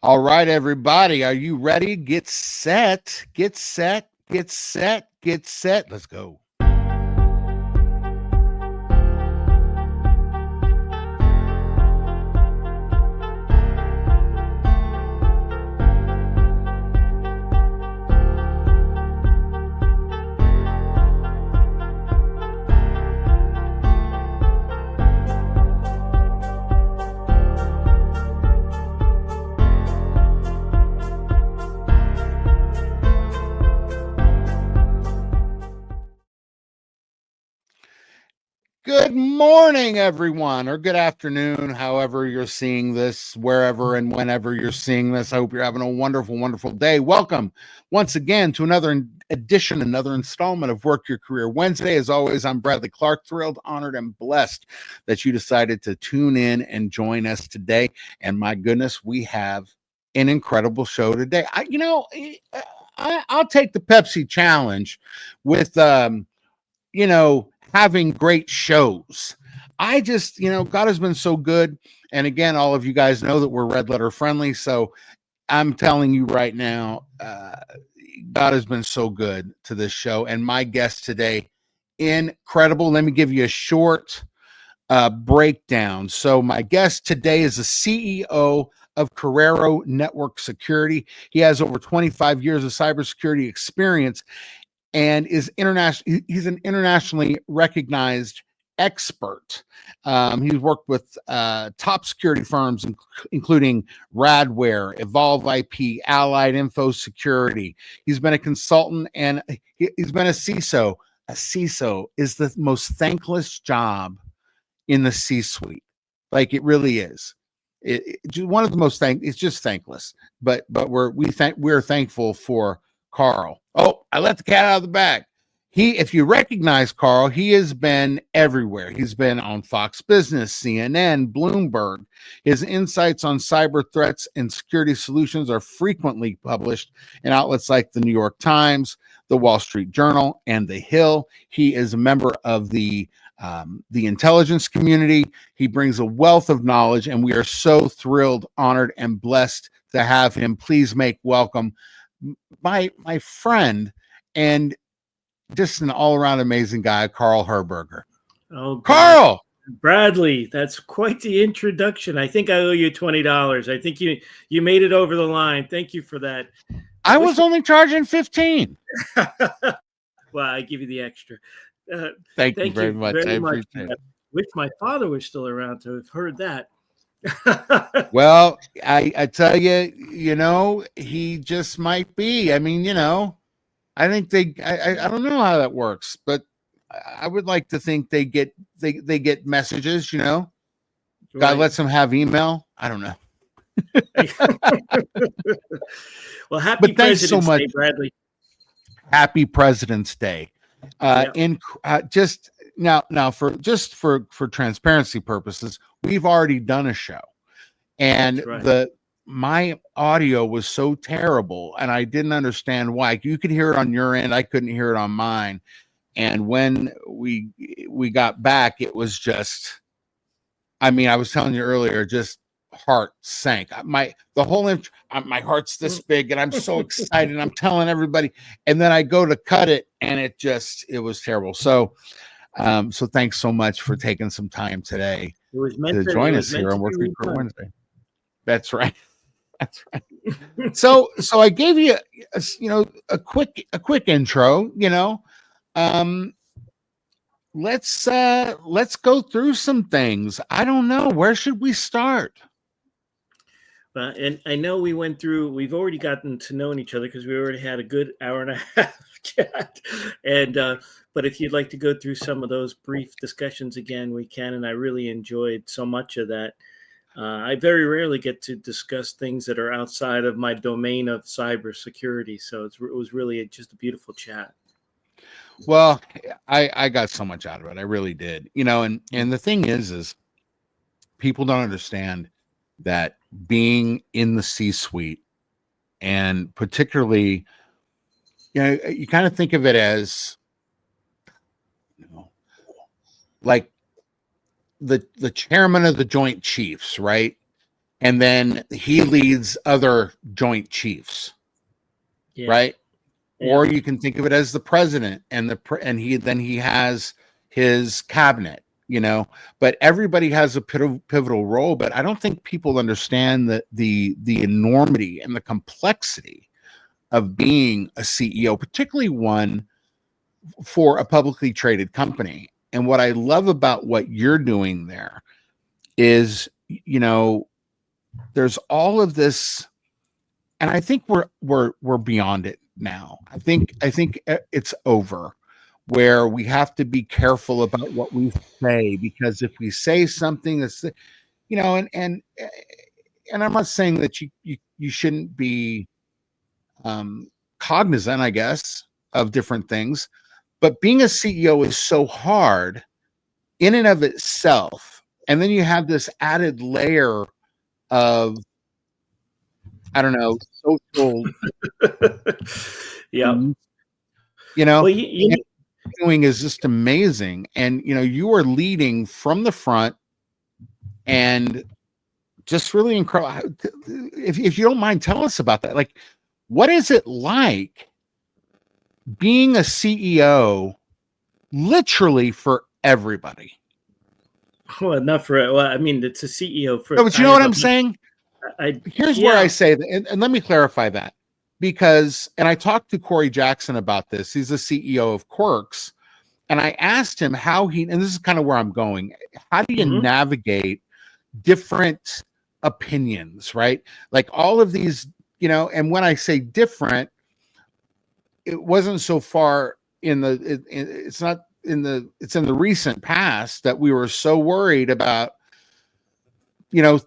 All right, everybody. Are you ready? Get set. Get set. Get set. Get set. Let's go. Good morning, everyone, or good afternoon, however you're seeing this, wherever and whenever you're seeing this. I hope you're having a wonderful, wonderful day. Welcome once again to another edition, another installment of Work Your Career Wednesday. As always, I'm Bradley Clark, thrilled, honored, and blessed that you decided to tune in and join us today. And my goodness, we have an incredible show today. I'll take the Pepsi challenge with, having great shows. I just, God has been so good. And again, all of you guys know that we're red letter friendly. So I'm telling you right now, God has been so good to this show. And my guest today, incredible. Let me give you a short breakdown. So my guest today is the CEO of Corero Network Security. He has over 25 years of cybersecurity experience and is international. He's an internationally recognized expert. He's worked with top security firms, including Radware, Evolve IP, Allied Info Security. He's been a consultant and he's been a CISO. A CISO is the most thankless job in the C-suite. Like, it really is. One of the most it's just thankless. But we're thankful for Carl. Oh, I let the cat out of the bag. If you recognize Carl, he has been everywhere. He's been on Fox Business, CNN, Bloomberg. His insights on cyber threats and security solutions are frequently published in outlets like the New York Times, the Wall Street Journal, and The Hill. He is a member of the intelligence community. He brings a wealth of knowledge, and we are so thrilled, honored, and blessed to have him. Please make welcome my friend and just an all-around amazing guy, Carl Herberger. Oh, God. Carl! Bradley, that's quite the introduction. I think I owe you $20. I think you made it over the line. Thank you for that. I was only charging $15. Well, I give you the extra. Thank you very much. I appreciate it. Wish my father was still around to have heard that. Well, I tell you, he just might be. I mean, I think I don't know how that works, but I would like to think they get messages, God Right. lets them have email. I don't know. Well, happy President's Day, Bradley. Happy President's Day. Just now for transparency purposes, we've already done a show, and my audio was so terrible, and I didn't understand why. You could hear it on your end, I couldn't hear it on mine. And when we got back, it was just, I was telling you earlier, just heart sank. My heart's this big, and I'm so excited. I'm telling everybody, and then I go to cut it, and it was terrible. So thanks so much for taking some time today to join us here on Work Your Career Wednesday. That's right. That's right. So I gave you a quick intro. Let's go through some things. I don't know, where should we start? And I know we've already gotten to know each other because we already had a good hour and a half chat. And but if you'd like to go through some of those brief discussions again, we can. And I really enjoyed so much of that. I very rarely get to discuss things that are outside of my domain of cybersecurity. So it was really just a beautiful chat. Well, I got so much out of it. I really did. And the thing is people don't understand that being in the C-suite, and particularly, you kind of think of it as, like the chairman of the Joint Chiefs, right? and then he leads other joint chiefs, Yeah. right? Yeah. Or you can think of it as the president and he has his cabinet, but everybody has a pivotal role. But I don't think people understand the enormity and the complexity of being a CEO, particularly one for a publicly traded company. And what I love about what you're doing there is, there's all of this, and I think we're beyond it now. I think it's over, where we have to be careful about what we say, because if we say something that's, and I'm not saying that you shouldn't be cognizant, I guess, of different things, but being a CEO is so hard in and of itself. And then you have this added layer of, I don't know, social, Yeah. and Well, what you're doing is just amazing. And, you are leading from the front, and just really incredible. If you don't mind, tell us about that. Like, what is it like being a CEO literally for everybody? well, not for, well, I mean, it's a CEO for No, but you kind know what of I'm saying? Here's where I yeah. say that, and let me clarify that, because, and I talked to Corey Jackson about this. He's the CEO of Quirks, and I asked him how and this is kind of where I'm going. How do you Mhm. navigate different opinions, right? Like all of these, and when I say different, it wasn't so far it's not it's in the recent past that we were so worried about,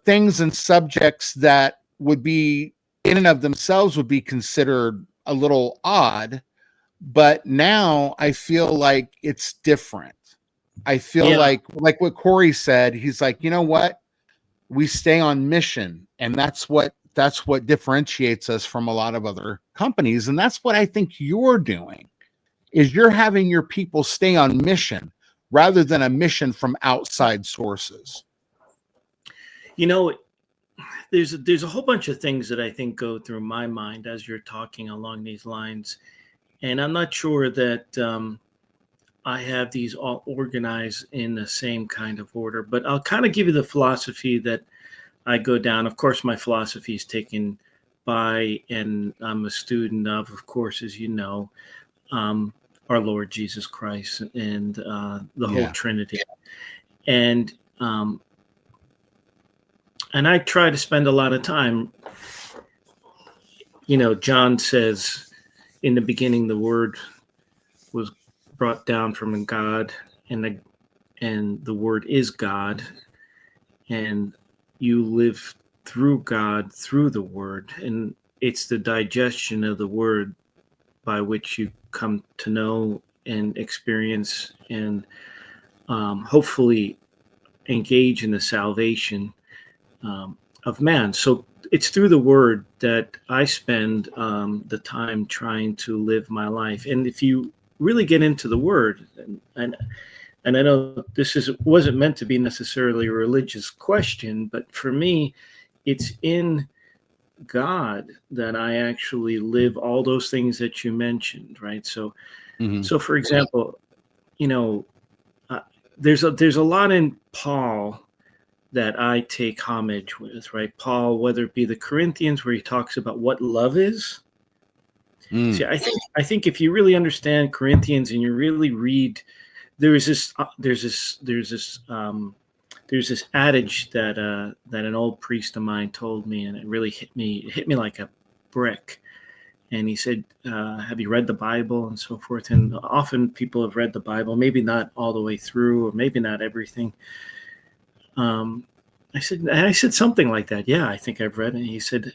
things and subjects that would be in and of themselves would be considered a little odd. But now I feel like it's different. I feel Yeah. like what Corey said, he's like, you know what? We stay on mission, and that's what differentiates us from a lot of other companies. And that's what I think you're doing, is you're having your people stay on mission rather than a mission from outside sources. You know, there's a whole bunch of things that I think go through my mind as you're talking along these lines, and I'm not sure that I have these all organized in the same kind of order. But I'll kind of give you the philosophy that I go down. Of course, my philosophy is taken by, and I'm a student of course, as you know, um, our Lord Jesus Christ and the whole Yeah. Trinity. And um, and I try to spend a lot of time. John says, in the beginning, the Word was brought down from God, and the Word is God, and you live through God through the Word, and it's the digestion of the Word by which you come to know and experience and hopefully engage in the salvation of man. So it's through the Word that I spend the time trying to live my life. And if you really get into the Word, and I know wasn't meant to be necessarily a religious question, but for me, it's in God that I actually live all those things that you mentioned, right? So, Mhm. so for example, you know, uh, there's a lot in Paul that I take homage with, right? Paul, whether it be the Corinthians, where he talks about what love is. See, Mm. I think if you really understand Corinthians and you really read, there's this adage that an old priest of mine told me, and it really hit me like a brick. And he said, "Have you read the Bible?" and so forth. And often people have read the Bible, maybe not all the way through, or maybe not everything. Um, I said something like that. Yeah, I think I've read it. And he said,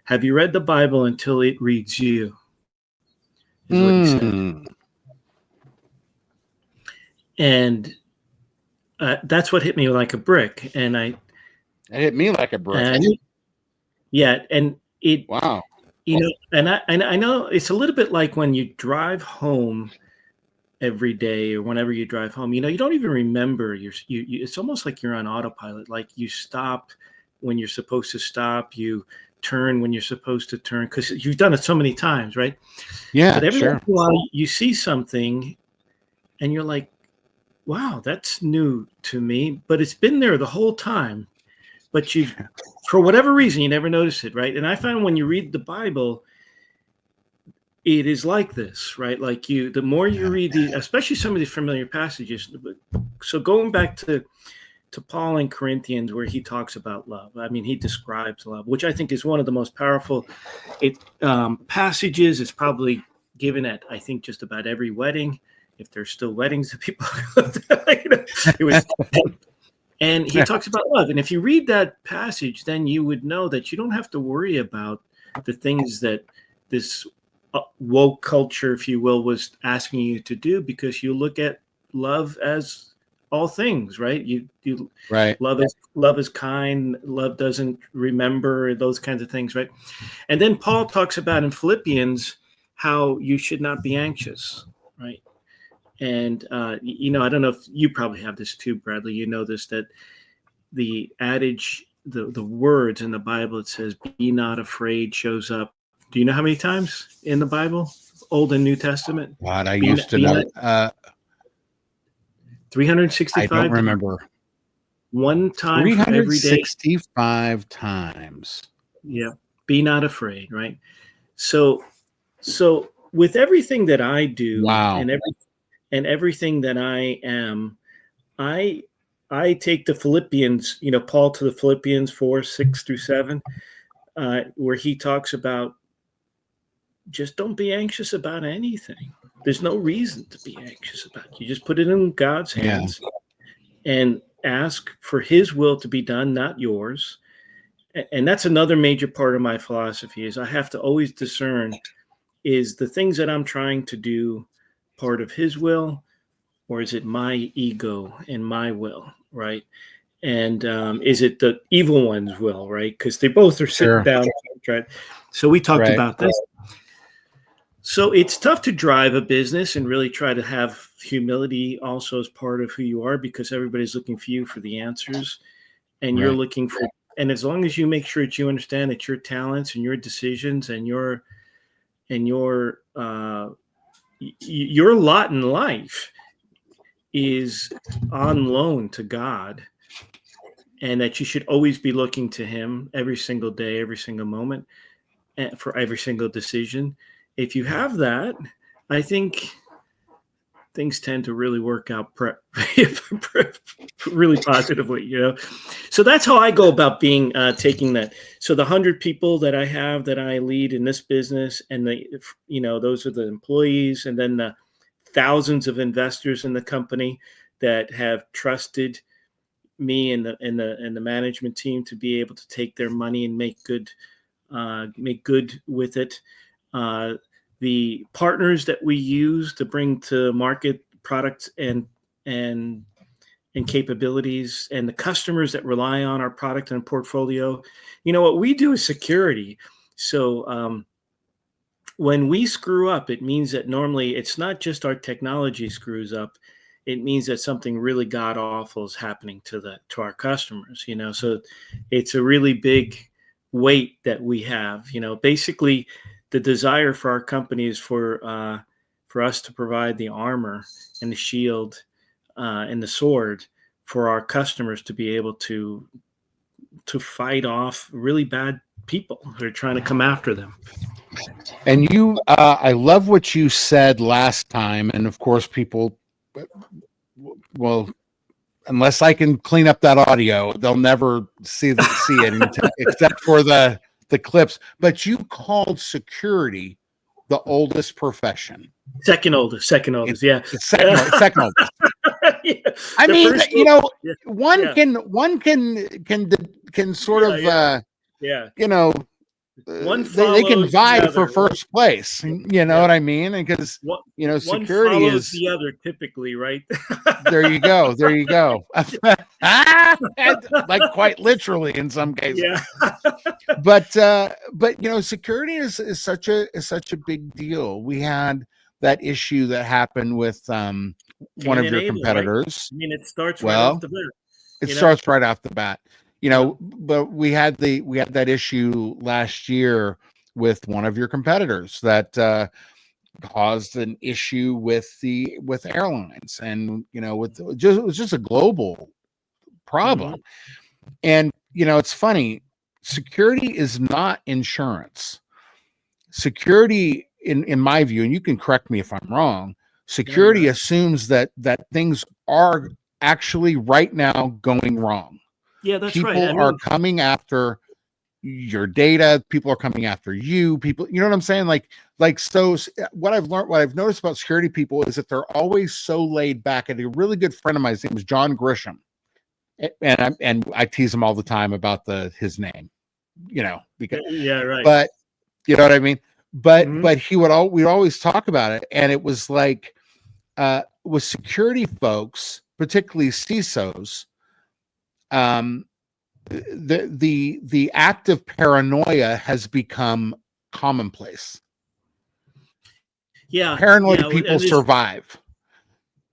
"Have you read the Bible until it reads you?" Is what he said. Mm. And that's what hit me like a brick. And It hit me like a brick. and yeah, and it, Wow. and I know it's a little bit like when you drive home every day, or whenever you drive home, you don't even remember it's almost like you're on autopilot. Like you stop when you're supposed to stop. You turn when you're supposed to turn, because you've done it so many times, right? Yeah, But every sure. once in a while you see something and you're like, wow, that's new to me, but it's been there the whole time. But you, for whatever reason, you never notice it, right? And I find when you read the Bible, it is like this, right? Like the more you read especially some of the familiar passages. So going back to Paul in Corinthians, where he talks about love. I mean, he describes love, which I think is one of the most powerful passages. It's probably given at, I think, just about every wedding, if there's still weddings that people, it was. And he talks about love. And if you read that passage, then you would know that you don't have to worry about the things that this woke culture, if you will, was asking you to do, because you look at love as all things, right? You Right. love is kind, love doesn't remember, those kinds of things, right? And then Paul talks about in Philippians how you should not be anxious, right? And I don't know if you probably have this too, Bradley. You know this, that the adage, the words in the Bible, it says "Be not afraid" shows up. Do you know how many times in the Bible, Old and New Testament? God, I used to know. 365. I don't remember. One time for every day. 365 times. Yeah. Be not afraid, right? So with everything that I do, wow, and everything that I am, I take the Philippians, Paul to the Philippians 4:6-7, where he talks about just don't be anxious about anything. There's no reason to be anxious about it. You just put it in God's hands and ask for his will to be done, not yours. And that's another major part of my philosophy, is I have to always discern, is the things that I'm trying to do part of his will, or is it my ego and my will, right? And is it the evil one's will, right? Because they both are sitting down, right? So we talked about this. So it's tough to drive a business and really try to have humility also as part of who you are, because everybody's looking for you for the answers, and you're looking for, and as long as you make sure that you understand that your talents and your decisions and your lot in life is on loan to God, and that you should always be looking to him every single day, every single moment, for every single decision. If you have that, I think things tend to really work out really positively, So that's how I go about being, taking that. So the 100 people that I have, that I lead in this business, and those are the employees, and then the thousands of investors in the company that have trusted me and the management team to be able to take their money and make good with it. The partners that we use to bring to market products and capabilities, and the customers that rely on our product and portfolio. What we do is security. So when we screw up, it means that normally it's not just our technology screws up. It means that something really god awful is happening to our customers. So it's a really big weight that we have. Basically, the desire for our company is for us to provide the armor and the shield and the sword for our customers to be able to fight off really bad people who are trying to come after them. And I love what you said last time. And of course, people, well, unless I can clean up that audio, they'll never see it except for the clips. But you called security the oldest profession. Second oldest, yeah. Second oldest. Yeah. I mean, one can sort of they can vie for first place. You know what I mean? Because security is the other typically, right? There you go. Like quite literally in some cases. Yeah. But security is such a big deal. We had that issue that happened with one of your competitors. Right? I mean, it starts right off the bat. It starts right off the bat. but we had that issue last year with one of your competitors that caused an issue with airlines, and it was just a global problem. And it's funny, security is not insurance. Security, in my view, and you can correct me if I'm wrong, security assumes that things are actually right now going wrong. Yeah, that's people right. are coming after your data. People are coming after you. People, you know what I'm saying? So what I've noticed about security people is that they're always so laid back. And a really good friend of mine, his name was John Grisham, and I tease him all the time about his name, because right. But you know what I mean? But we'd always talk about it, and it was like with security folks, particularly CISOs, the act of paranoia has become commonplace. Yeah, paranoid people survive.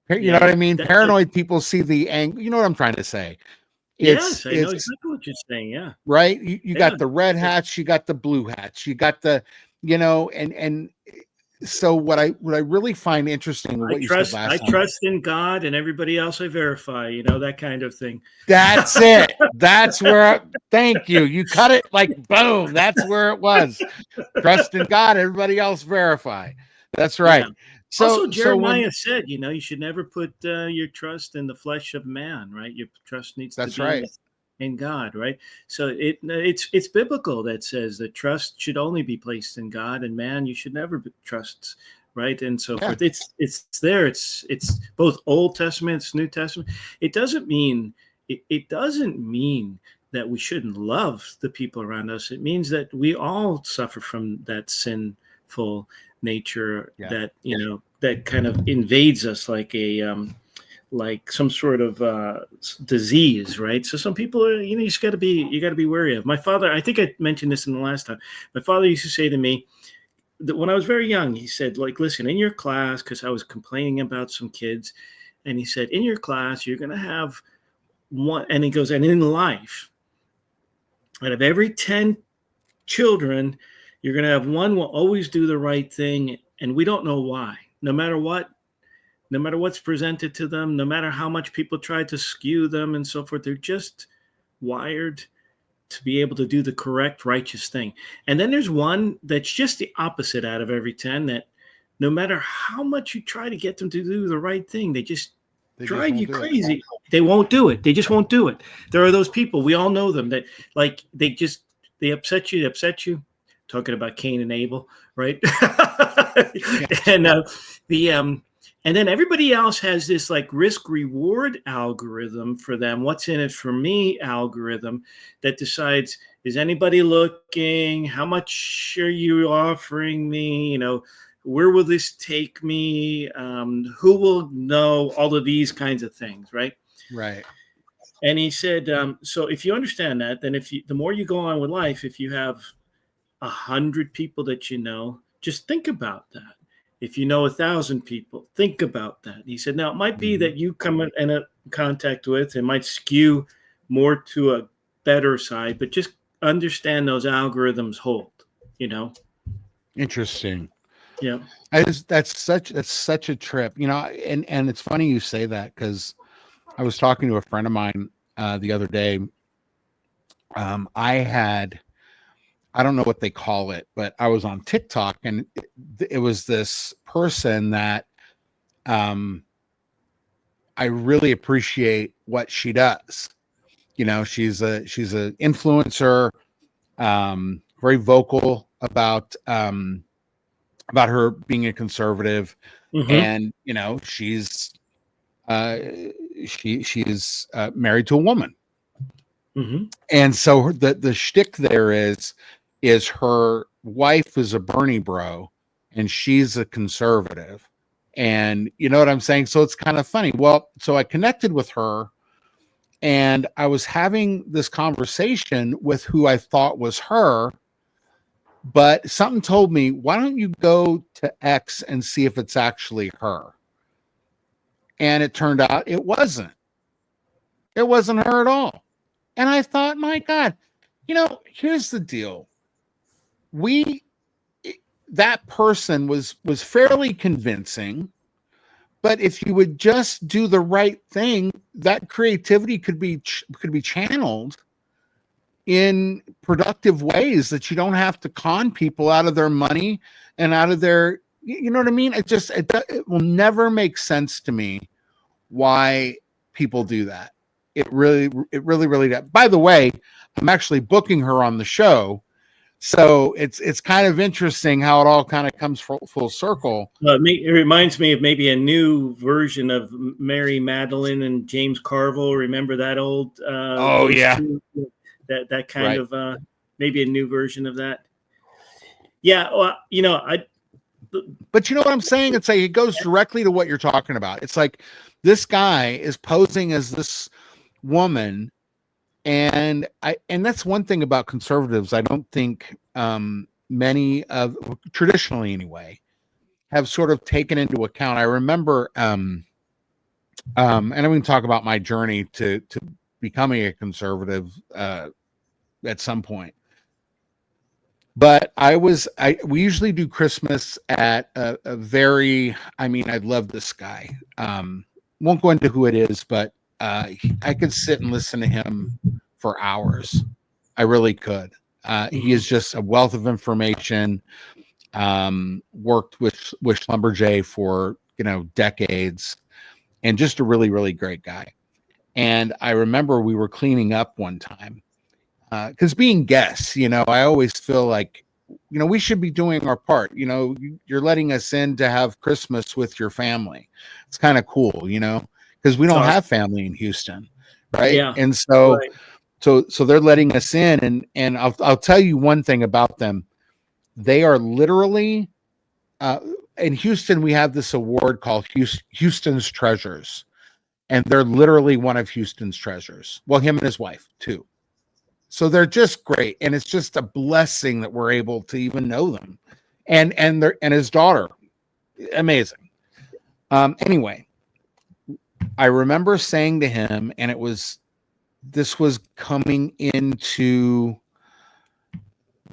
You know what I mean? Paranoid people see the angle. You know what I'm trying to say? Yes, I know exactly what you're saying. Yeah, right. You got the red hats, you got the blue hats, you got the, and so what I really find interesting, what you said last time, I trust in God, and everybody else I verify, that kind of thing. That's it. That's where, thank you. You cut it like boom. That's where it was. Trust in God, everybody else verify. That's right. Yeah. Also, Jeremiah said, you should never put your trust in the flesh of man, right? Your trust needs to be in God, right? So it's biblical that says that trust should only be placed in God, and man you should never trust, right? And so forth. It's there. It's both Old Testament, it's New Testament. It doesn't mean that we shouldn't love the people around us. It means that we all suffer from that sinful nature that that kind of invades us like like some sort of disease, right? So some people are, you just got to be wary of. My father, I think I mentioned this in the last time. My father used to say to me that when I was very young, he said, like, listen, in your class, because I was complaining about some kids, and he said, in your class, you're going to have one, and he goes, and in life, out of every 10 children, you're going to have one will always do the right thing, and we don't know why. No matter what's presented to them, no matter how much people try to skew them and so forth, they're just wired to be able to do the correct, righteous thing. And then there's one that's just the opposite out of every 10, that no matter how much you try to get them to do the right thing, they drive you crazy. They won't do it. They just won't do it. There are those people, we all know them, that like they upset you. Talking about Cain and Abel, right? And then everybody else has this like risk reward algorithm for them. What's in it for me algorithm that decides, is anybody looking? How much are you offering me? Where will this take me? Who will know? All of these kinds of things, right? Right. And he said, so if you understand that, then the more you go on with life, if you have 100 people that just think about that. If you know 1,000 people, think about that. He said, now it might be that you come in contact with, it might skew more to a better side, but just understand those algorithms hold, Interesting. Yeah. That's such a trip, and it's funny you say that, because I was talking to a friend of mine the other day. I don't know what they call it, but I was on TikTok, and it was this person that I really appreciate what she does. She's a influencer, very vocal about her being a conservative, and she's she's married to a woman, and so the shtick there is her wife is a Bernie bro and she's a conservative. And you know what I'm saying? So it's kind of funny. Well, so I connected with her, and I was having this conversation with who I thought was her, but something told me, why don't you go to X and see if it's actually her? And it turned out it wasn't. It wasn't her at all. And I thought, my God, here's the deal. That person was fairly convincing, but if you would just do the right thing, that creativity could be channeled in productive ways that you don't have to con people out of their money and out of their, you know what I mean? It will never make sense to me why people do that. It really does. By the way, I'm actually booking her on the show. So it's kind of interesting how it all kind of comes full circle. It reminds me of maybe a new version of Mary Magdalene and James Carville. Remember that old? Oh yeah, two, that kind right. of maybe a new version of that. Yeah, well, But you know what I'm saying? It's like it goes directly to what you're talking about. It's like this guy is posing as this woman. And that's one thing about conservatives. I don't think many of, traditionally anyway, have sort of taken into account. I remember, and I'm going to talk about my journey to becoming a conservative at some point. But we usually do Christmas at a very, I love this guy. Won't go into who it is, but I could sit and listen to him for hours. I really could. He is just a wealth of information. Worked with Schlumberger for decades, and just a really, really great guy. And I remember we were cleaning up one time because being guests, I always feel like we should be doing our part. You're letting us in to have Christmas with your family. It's kind of cool, because we don't have family in Houston, right? Yeah. And so, right. so they're letting us in, and I'll tell you one thing about them. They are literally, in Houston, we have this award called Houston's Treasures, and they're literally one of Houston's treasures. Well, him and his wife too. So they're just great, and it's just a blessing that we're able to even know them, and his daughter, amazing. Anyway, I remember saying to him, and this was coming into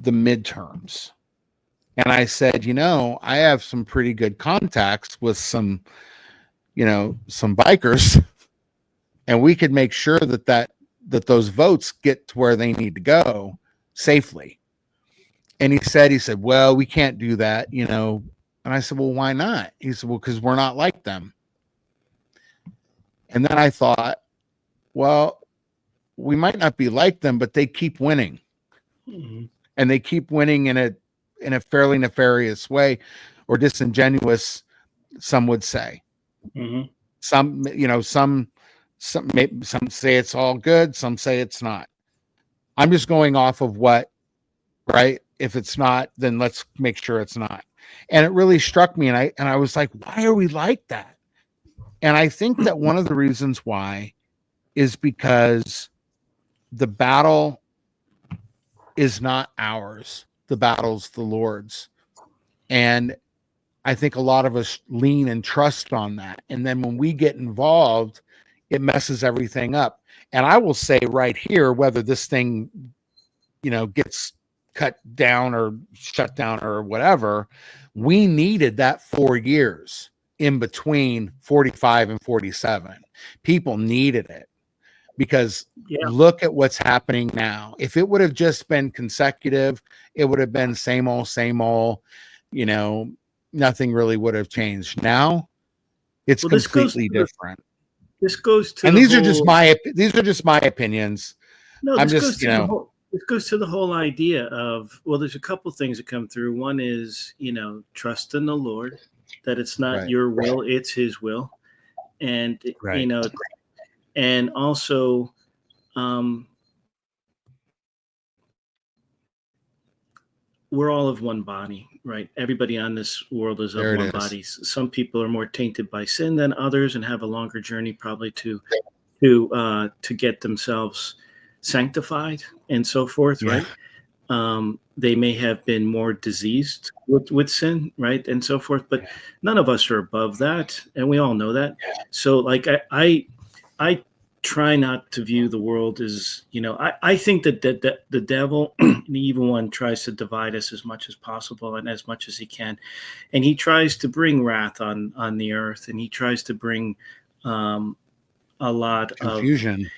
the midterms, and I said, I have some pretty good contacts with some bikers, and we could make sure that those votes get to where they need to go safely. And he said, well, we can't do that, And I said, well, why not? He said, well, because we're not like them. And then I thought, well, we might not be like them, but they keep winning. Mm-hmm. And they keep winning in a fairly nefarious way, or disingenuous, some would say. Mm-hmm. Some say it's all good, some say it's not. I'm just going off of what, right? If it's not, then let's make sure it's not. And it really struck me, and I was like, why are we like that? And I think that one of the reasons why is because the battle is not ours. The battle's the Lord's. And I think a lot of us lean and trust on that. And then when we get involved, it messes everything up. And I will say right here, whether this thing, gets cut down or shut down or whatever, we needed that 4 years in between 45 and 47. People needed it, because look at what's happening now. If it would have just been consecutive, it would have been same old, nothing really would have changed. Now it's completely different. This goes to, and these are just my opinions. No, I'm just, it goes to the whole idea of, well, there's a couple things that come through. One is, trust in the Lord, that it's not your will, it's his will. And, and also, we're all of one body, right? Everybody on this world is of one body. Some people are more tainted by sin than others and have a longer journey probably to get themselves sanctified and so forth, right? They may have been more diseased with sin, right? And so forth, but none of us are above that. And we all know that. So like I try not to view the world as, I think that the devil, the evil one, tries to divide us as much as possible and as much as he can. And he tries to bring wrath on the earth, and he tries to bring a lot Confusion.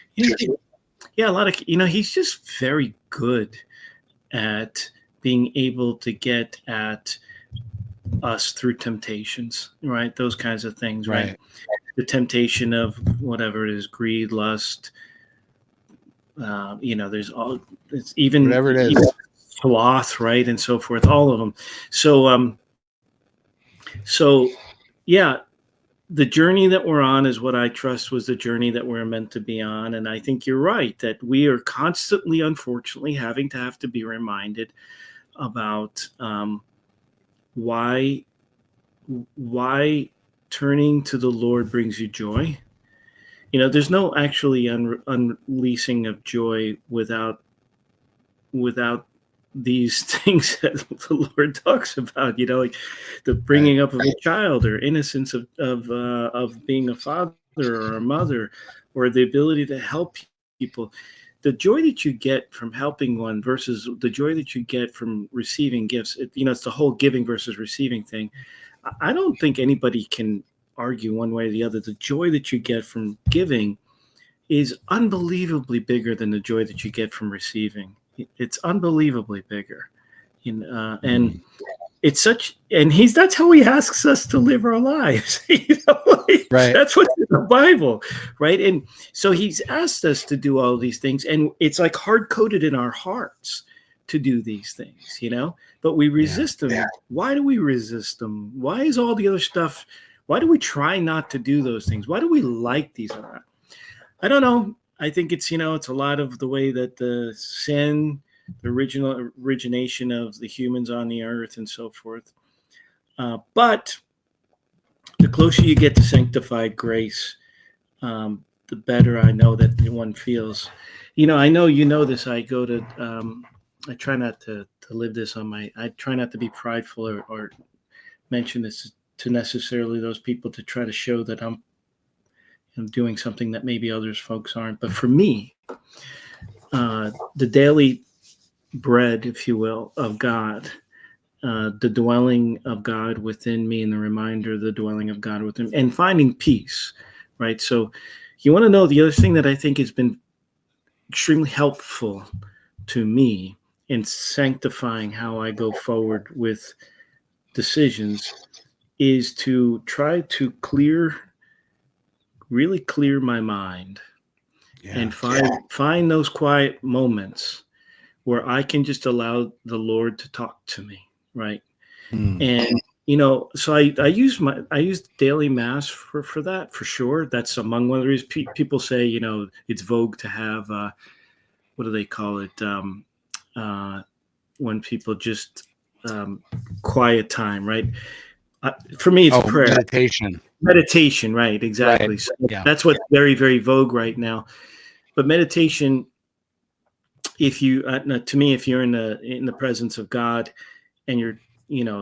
a lot of, he's just very good at being able to get at us through temptations, right? Those kinds of things, right? The temptation of whatever it is, greed, lust, there's all, it's even whatever it is, even sloth, right? And so forth, all of them. So yeah, the journey that we're on is what I trust was the journey that we're meant to be on. And I think you're right that we are constantly, unfortunately, have to be reminded about why turning to the Lord brings you joy. There's no actually unleashing of joy without these things that the Lord talks about, like the bringing up of a child, or innocence of being a father or a mother, or the ability to help people. The joy that you get from helping one versus the joy that you get from receiving gifts, it's the whole giving versus receiving thing. I don't think anybody can argue one way or the other. The joy that you get from giving is unbelievably bigger than the joy that you get from receiving. It's unbelievably bigger, and it's such. And that's how he asks us to live our lives. Right. That's what's in the Bible, right? And so he's asked us to do all these things, and it's like hard coded in our hearts to do these things, But we resist them. Yeah. Why do we resist them? Why is all the other stuff? Why do we try not to do those things? Why do we like these? I don't know. I think it's, it's a lot of the way that the sin, the origination of the humans on the earth and so forth. But the closer you get to sanctified grace, the better I know that one feels. I know this. I go to, I try not to live this I try not to be prideful or mention this to necessarily those people to try to show that I'm doing something that maybe others folks aren't. But for me, the daily bread, if you will, of God, the dwelling of God within me, and the reminder of the dwelling of God within, and finding peace, right? So you want to know the other thing that I think has been extremely helpful to me in sanctifying how I go forward with decisions is to try to really clear my mind and find those quiet moments where I can just allow the Lord to talk to me, right? And so I use daily mass for that, for sure. That's among one of the reasons people say, it's vogue to have what do they call it? When people just quiet time, right? For me, it's prayer. Meditation, right? Exactly. Right. So that's what's very, very vogue right now. But meditation, if you, to me, if you're in the presence of God, and you're,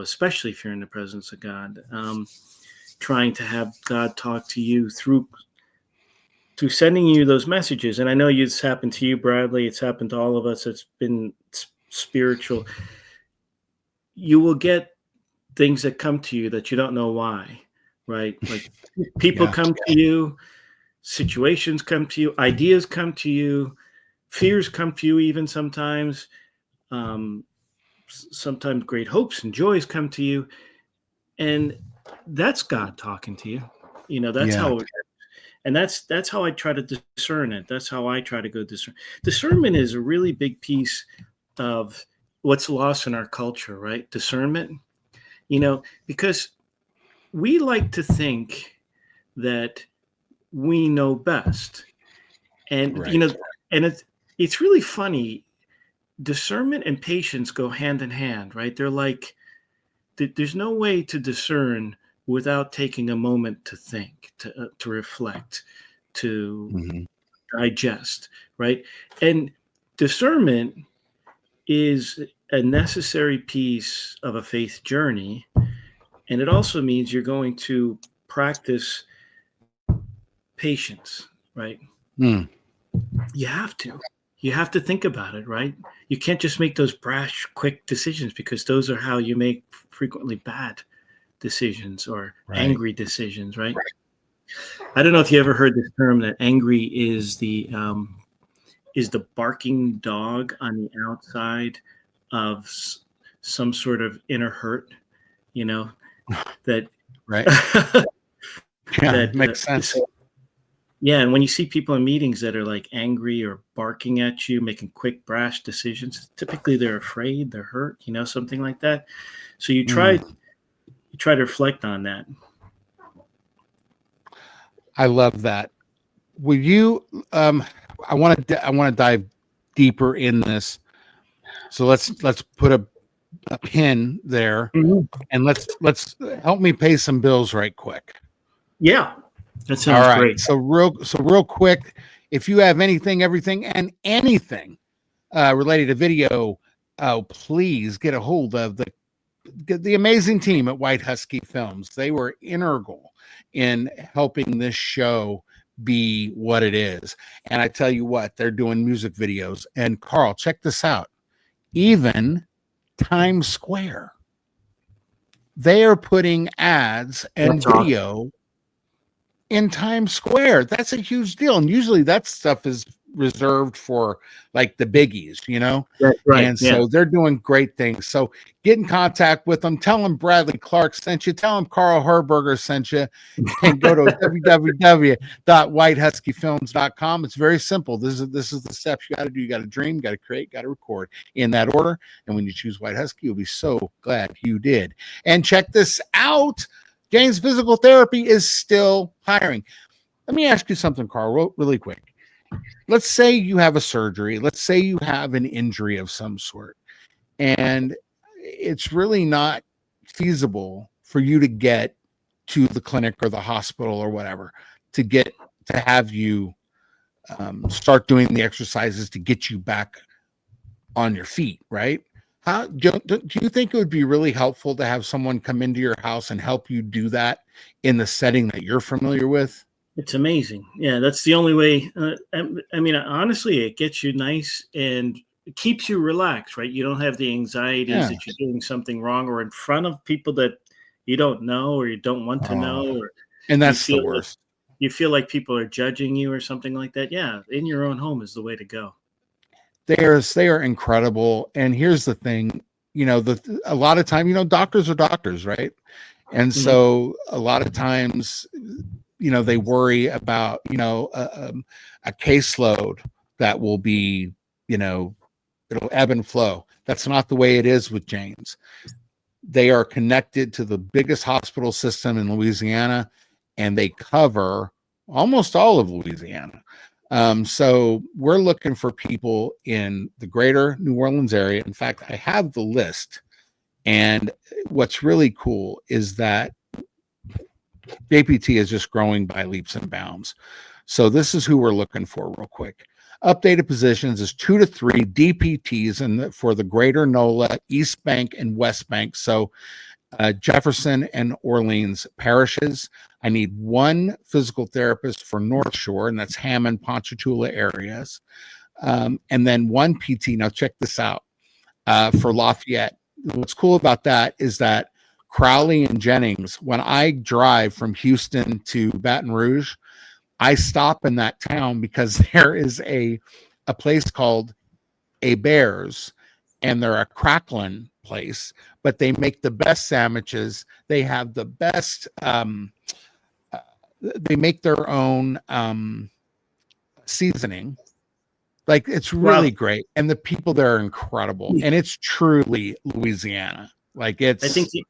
especially if you're in the presence of God, trying to have God talk to you through sending you those messages. And I know it's happened to you, Bradley. It's happened to all of us. It's been spiritual. You will get things that come to you that you don't know why, right? Like people come to you, situations come to you, ideas come to you, fears come to you, even sometimes. Sometimes great hopes and joys come to you, and that's God talking to you. That's how. And that's how I try to discern it. That's how I try to go discern. Discernment is a really big piece of what's lost in our culture, right? Discernment, because we like to think that we know best. And, and it's really funny. Discernment and patience go hand in hand, right? They're like, there's no way to discern without taking a moment to think, to reflect, to digest, right? And discernment is a necessary piece of a faith journey. And it also means you're going to practice patience, right? Hmm. You have to. You have to think about it, right? You can't just make those brash, quick decisions, because those are how you make frequently bad decisions or Right. angry decisions, right? I don't know if you ever heard this term that angry is the barking dog on the outside of some sort of inner hurt, you know, that Right. Yeah, that makes sense. so yeah, and when you see people in meetings that are like angry or barking at you, making quick, brash decisions, typically they're afraid, they're hurt, something like that. So Mm. you try to reflect on that. I love that. Will you? I want to dive deeper in this. So let's put a pin there, Mhm. and let's help me pay some bills right quick. Yeah, that All sounds right. great. So real quick, if you have anything, everything, and anything related to video, please get a hold of the amazing team at White Husky Films. They were integral in helping this show be what it is. And I tell you what, they're doing music videos. And Carl, check this out. Even Times Square, they are putting ads and That's awesome. video in Times Square. That's a huge deal. And usually that stuff is reserved for like the biggies. That's right. And Yeah. so they're doing great things. So get in contact with them. Tell them Bradley Clark sent you. Tell them Carl Herberger sent you. And go to www.whitehuskyfilms.com. It's very simple. This is the steps you got to do. You got to dream, got to create, got to record in that order. And when you choose White Husky, you'll be so glad you did. And check this out. James Physical Therapy is still hiring. Let me ask you something, Carl, really quick. Let's say you have a surgery. Let's say you have an injury of some sort, and it's really not feasible for you to get to the clinic or the hospital or whatever to have you start doing the exercises to get you back on your feet, right? How do you think it would be really helpful to have someone come into your house and help you do that in the setting that you're familiar with? It's amazing. Yeah, that's the only way. I mean, honestly, it gets you nice and it keeps you relaxed, right? You don't have the anxieties Yeah. that you're doing something wrong or in front of people that you don't know or you don't want to know, Oh, or and you that's the feel like worst. people are judging you or something like that. Yeah, in your own home is the way to go. They are incredible. And here's the thing, a lot of time, doctors are doctors, right? And Mhm. so a lot of times, they worry about, a caseload that will be, it'll ebb and flow. That's not the way it is with James. They are connected to the biggest hospital system in Louisiana, and they cover almost all of Louisiana. So we're looking for people in the greater New Orleans area. In fact, I have the list. And what's really cool is that JPT is just growing by leaps and bounds. So this is who we're looking for real quick. Updated positions is 2 to 3 DPTs for the greater NOLA, East Bank, and West Bank. So Jefferson and Orleans parishes. I need one physical therapist for North Shore, and that's Hammond, Ponchatoula areas. And then one PT. Now, check this out for Lafayette. What's cool about that is that Crowley and Jennings, when I drive from Houston to Baton Rouge, I stop in that town because there is a place called A Bears, and they're a crackling place, but they make the best sandwiches. They have the best. They make their own seasoning. Like, it's Wow. really great, and the people there are incredible, and it's truly Louisiana. Like, I think it's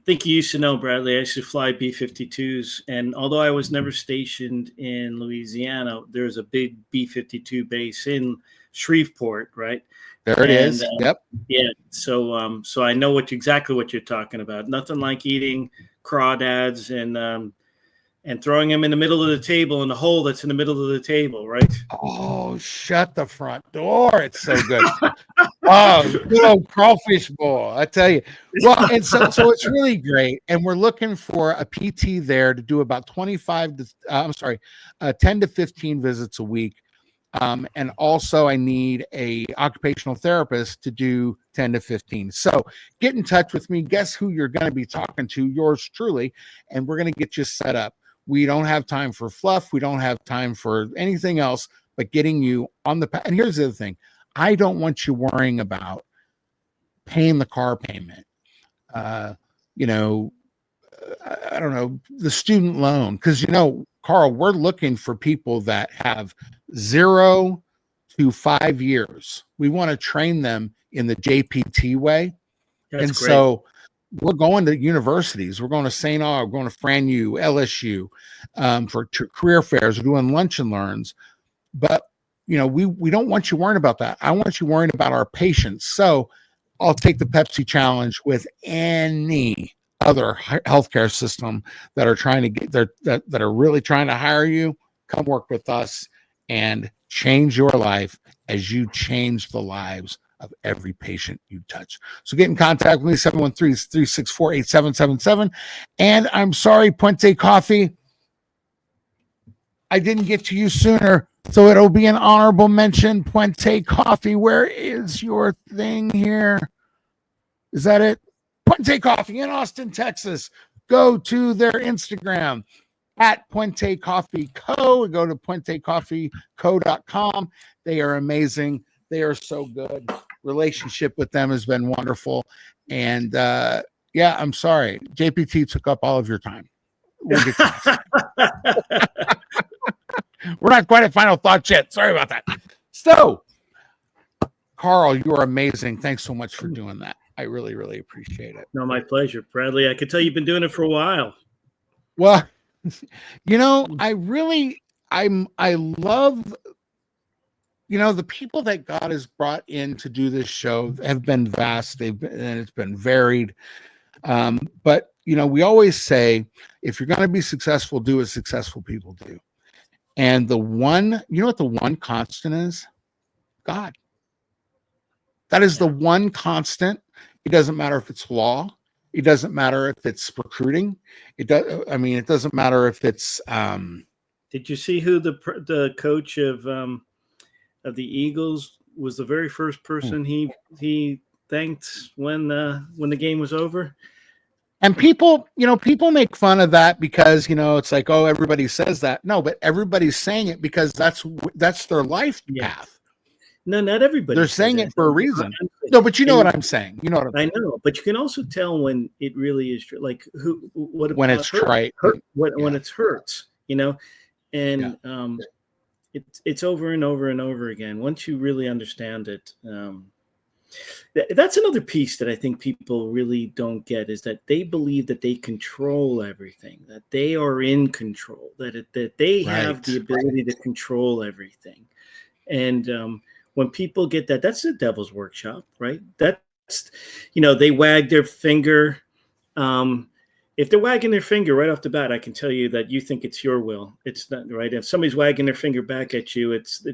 think you used to know, Bradley. I used to fly B-52s, and although I was never stationed in Louisiana, there's a big B-52 base in Shreveport, right? there it And is. Yep. yeah, so I know exactly what you're talking about. Nothing like eating crawdads and and throwing them in the middle of the table in the hole that's in the middle of the table, right? Oh, shut the front door. It's so good. Oh, good old crawfish bowl. I tell you. Well, and so it's really great. And we're looking for a PT there to do about 10 to 15 visits a week. And also I need a occupational therapist to do 10 to 15. So get in touch with me. Guess who you're going to be talking to? Yours truly. And we're going to get you set up. We don't have time for fluff. We don't have time for anything else but getting you on the path. And here's the other thing. I don't want you worrying about paying the car payment. I don't know, the student loan. Because, Carl, we're looking for people that have 0 to 5 years. We want to train them in the JPT way. That's great. So we're going to universities. We're going to St. Aug, we're going to FRANU, LSU, for career fairs. We're doing lunch and learns. But, we don't want you worrying about that. I want you worrying about our patients. So I'll take the Pepsi challenge with any other healthcare system that are trying to get that are really trying to hire you. Come work with us and change your life as you change the lives of every patient you touch. So get in contact with me, 713-364-8777. And I'm sorry, Puente Coffee, I didn't get to you sooner, so it'll be an honorable mention. Puente Coffee, where is your thing here? Is that it? Puente Coffee in Austin, Texas. Go to their Instagram at Puente Coffee Co. Go to puentecoffeeco.com. They are amazing. They are so good. Relationship with them has been wonderful. And I'm sorry. JPT took up all of your time. We'll get to We're not quite at final thoughts yet. Sorry about that. So, Carl, you are amazing. Thanks so much for doing that. I really, really appreciate it. No, my pleasure, Bradley. I could tell you've been doing it for a while. Well, I love, the people that God has brought in to do this show have been vast. And it's been varied. But, we always say, if you're going to be successful, do what successful people do. And the one, what the one constant is? God. That is the one constant. It doesn't matter if it's law. It doesn't matter if it's recruiting. It doesn't matter if it's. Did you see who the coach of the Eagles was? The very first person he thanked when the game was over. And people make fun of that because it's like, oh, everybody says that. No, but everybody's saying it because that's their life path. No, not everybody. They're saying it for a reason. No, but you know what I'm saying. You know what I know, but you can also tell when it really is true. Like when it's trite, when it's hurts, and it's over and over and over again. Once you really understand it, that's another piece that I think people really don't get, is that they believe that they control everything, that they are in control, that they have the ability to control everything, and when people get that, that's the devil's workshop, right? That's, they wag their finger. If they're wagging their finger right off the bat, I can tell you that you think it's your will. It's not, right? If somebody's wagging their finger back at you, it's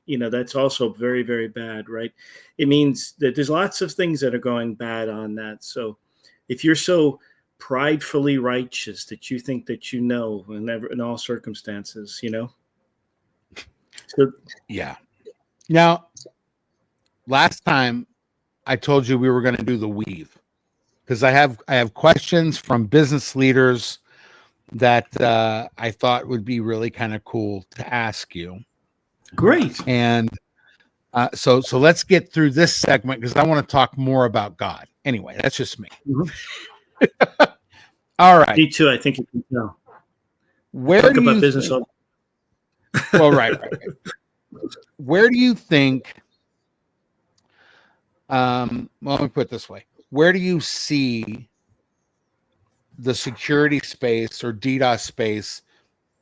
that's also very, very bad, right? It means that there's lots of things that are going bad on that. So if you're so pridefully righteous that you think that in all circumstances, So, yeah. Now, last time I told you we were going to do the weave, because I have questions from business leaders that I thought would be really kind of cool to ask you. Great. And so let's get through this segment because I want to talk more about God. Anyway, that's just me. Mm-hmm. All right. Me too. I think you can tell. Where talk do about you business? Well, right. Where do you think? Well, let me put it this way: where do you see the security space or DDoS space,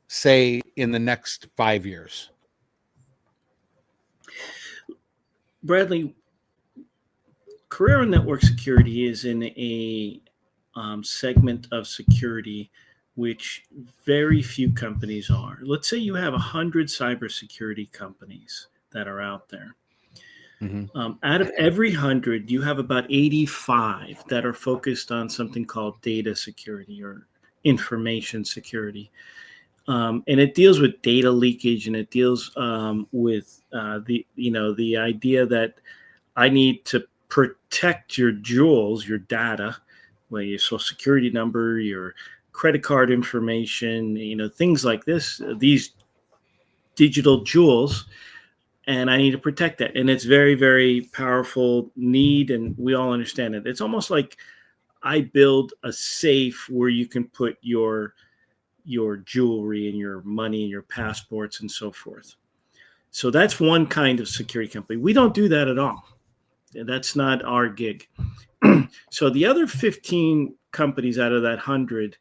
say, in the next 5 years? Bradley, Corero Network Security is in a segment of security which very few companies are. Let's say you have 100 cybersecurity companies that are out there. Out of every 100, you have about 85 that are focused on something called data security or information security. And it deals with data leakage, and it deals with the idea that I need to protect your jewels, your data, well, your social security number, your credit card information, things like this, these digital jewels, and I need to protect that. And it's very, very powerful need, and we all understand it. It's almost like I build a safe where you can put your jewelry and your money and your passports and so forth. So that's one kind of security company. We don't do that at all. That's not our gig. So the other 15 companies out of that 100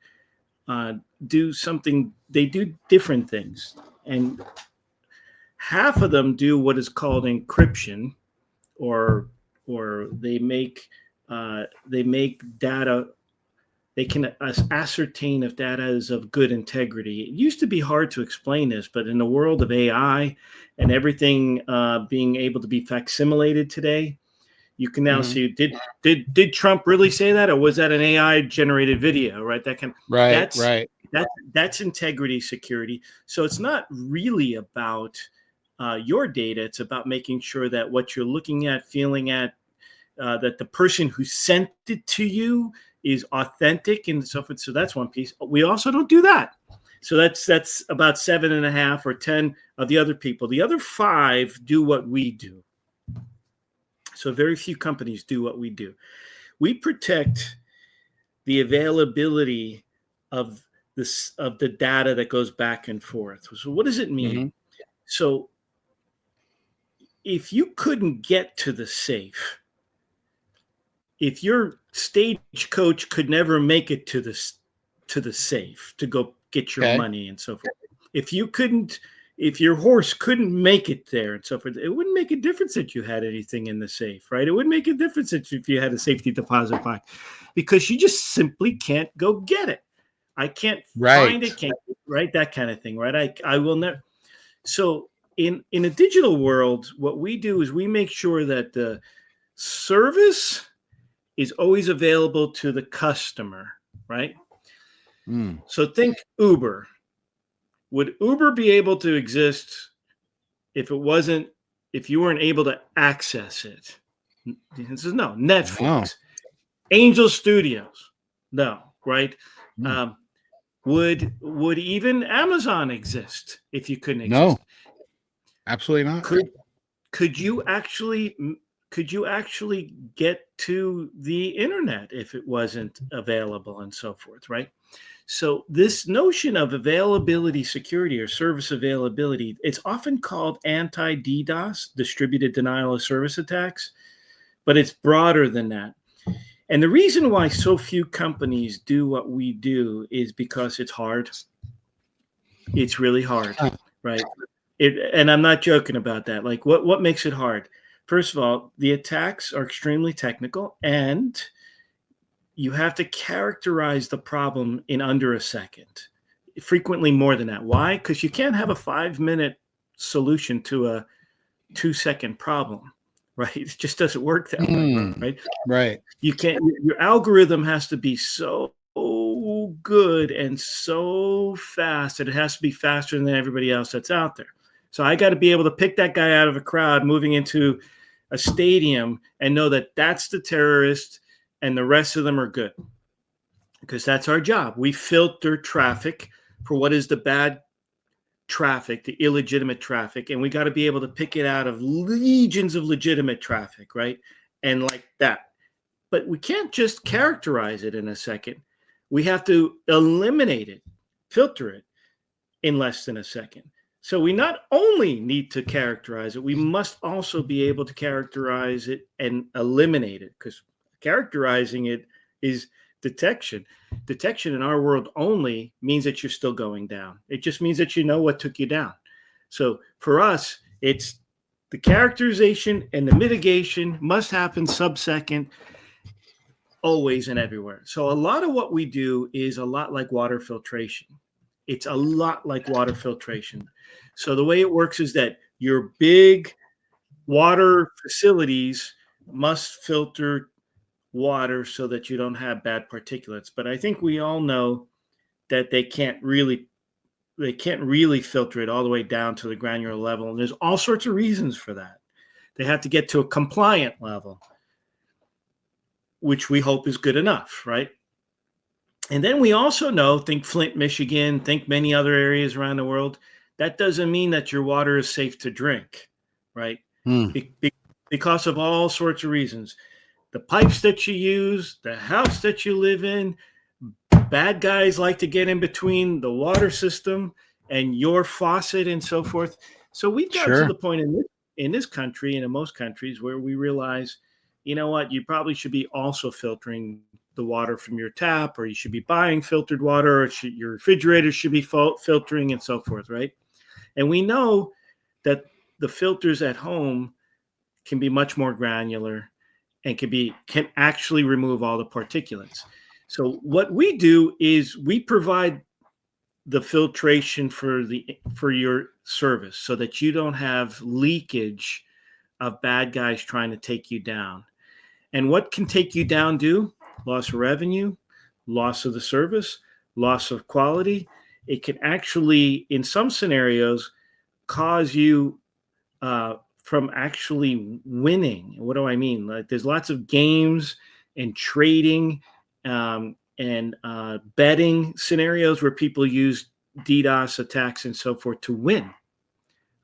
do something. They do different things, and half of them do what is called encryption, or they make data. They can ascertain if data is of good integrity. It used to be hard to explain this, but in the world of AI and everything being able to be facsimilated today, you can now see, did Trump really say that, or was that an AI generated video? Right, that's integrity security. So it's not really about your data. It's about making sure that what you're looking at, feeling at, that the person who sent it to you is authentic and so forth. So that's one piece. We also don't do that. So that's about 7.5 or 10 of the other people. The other 5 do what we do. So very few companies do what we do. We protect the availability of the data that goes back and forth. So what does it mean? So if you couldn't get to the safe, if your stagecoach could never make it to the safe to go get your money and so forth, if your horse couldn't make it there and so forth, it wouldn't make a difference that you had anything in the safe, right? It wouldn't make a difference if you had a safety deposit box, because you just simply can't go get it. I can't find it, right? That kind of thing, right? I will never. So in a digital world, what we do is we make sure that the service is always available to the customer, right? So think Uber. Would Uber be able to exist if you weren't able to access it? The answer is no. Netflix, Angel Studios, no, right? Would even Amazon exist if you couldn't exist? No, absolutely not. Could you actually get to the internet if it wasn't available and so forth, right? So this notion of availability security or service availability, it's often called anti-DDoS, distributed denial of service attacks, but it's broader than that. And the reason why so few companies do what we do is because it's hard. It's really hard, right? And I'm not joking about that. Like, what makes it hard? First of all, the attacks are extremely technical, and you have to characterize the problem in under a second, frequently more than that. Why? Because you can't have a 5-minute solution to a 2-second problem, right? It just doesn't work that way, right? Right. You can't. Your algorithm has to be so good and so fast that it has to be faster than everybody else that's out there. So I got to be able to pick that guy out of a crowd moving into a stadium and know that that's the terrorist and the rest of them are good, because that's our job. We filter traffic for what is the bad traffic, the illegitimate traffic, and we got to be able to pick it out of legions of legitimate traffic, right? And like that. But we can't just characterize it in a second. We have to eliminate it, filter it in less than a second. So we not only need to characterize it, we must also be able to characterize it and eliminate it, because characterizing it is detection. Detection in our world only means that you're still going down. It just means that you know what took you down. So for us, it's the characterization and the mitigation must happen sub-second. always and everywhere. So a lot of what we do is a lot like water filtration. It's a lot like water filtration. So the way it works is that your big water facilities must filter water so that you don't have bad particulates. But I think we all know that they can't really filter it all the way down to the granular level. And there's all sorts of reasons for that. They have to get to a compliant level, which we hope is good enough, right? And then we also know, think Flint, Michigan, think many other areas around the world, that doesn't mean that your water is safe to drink, right? Because of all sorts of reasons. The pipes that you use, the house that you live in, bad guys like to get in between the water system and your faucet and so forth. So we've got to the point in this country and in most countries where we realize, you know what, you probably should be also filtering the water from your tap, or you should be buying filtered water, or your refrigerator should be filtering and so forth, right? And we know that the filters at home can be much more granular and can actually remove all the particulates. So what we do is we provide the filtration for your service so that you don't have leakage of bad guys trying to take you down. And what can take you down do? Loss of revenue, loss of the service, loss of quality. It can actually, in some scenarios, cause you from actually winning. What do I mean? Like, there's lots of games and trading and betting scenarios where people use DDoS attacks and so forth to win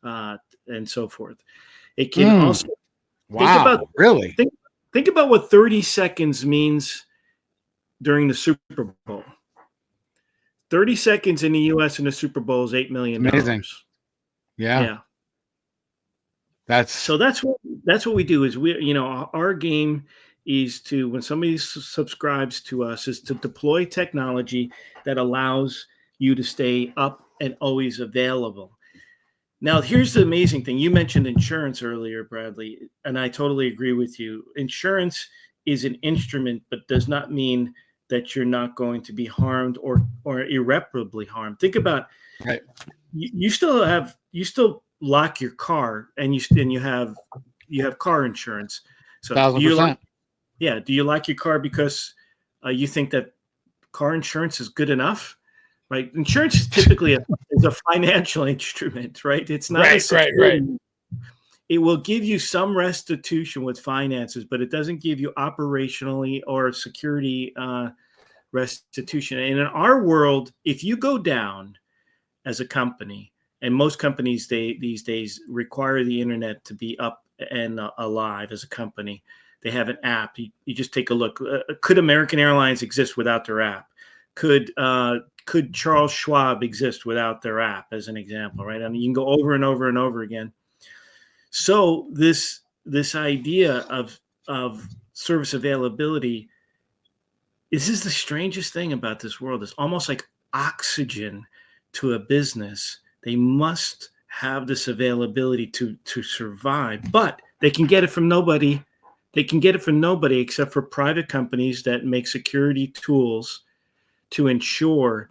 and so forth. It can also think about what 30 seconds means during the Super Bowl. 30 seconds in the U.S. in the Super Bowl is $8 million. Amazing. Yeah. That's what we do is our game is to, when somebody subscribes to us, is to deploy technology that allows you to stay up and always available. Now, here's the amazing thing. You mentioned insurance earlier, Bradley, and I totally agree with you. Insurance is an instrument, but does not mean that you're not going to be harmed or irreparably harmed. Think about you still lock your car and you have car insurance. So 1,000%. do you like your car because you think that car insurance is good enough? Right. Insurance is typically is a financial instrument, right? It's not right. It will give you some restitution with finances, but it doesn't give you operationally or security restitution. And in our world, if you go down as a company, and most companies these days require the internet to be up and alive as a company. They have an app. You just take a look. Could American Airlines exist without their app? Could Charles Schwab exist without their app, as an example, right? I mean, you can go over and over and over again. So this idea of service availability, this is the strangest thing about this world. It's almost like oxygen to a business. They must have this availability to survive, but they can get it from nobody. They can get it from nobody except for private companies that make security tools to ensure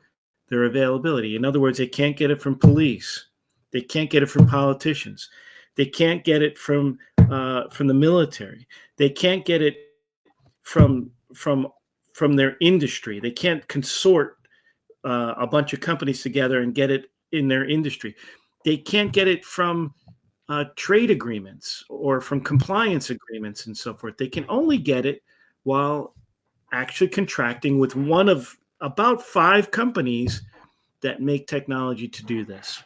their availability. In other words, they can't get it from police. They can't get it from politicians. They can't get it from the military. They can't get it from their industry. They can't consort a bunch of companies together and get it in their industry. They can't get it from trade agreements or from compliance agreements and so forth. They can only get it while actually contracting with one of about 5 companies that make technology to do this.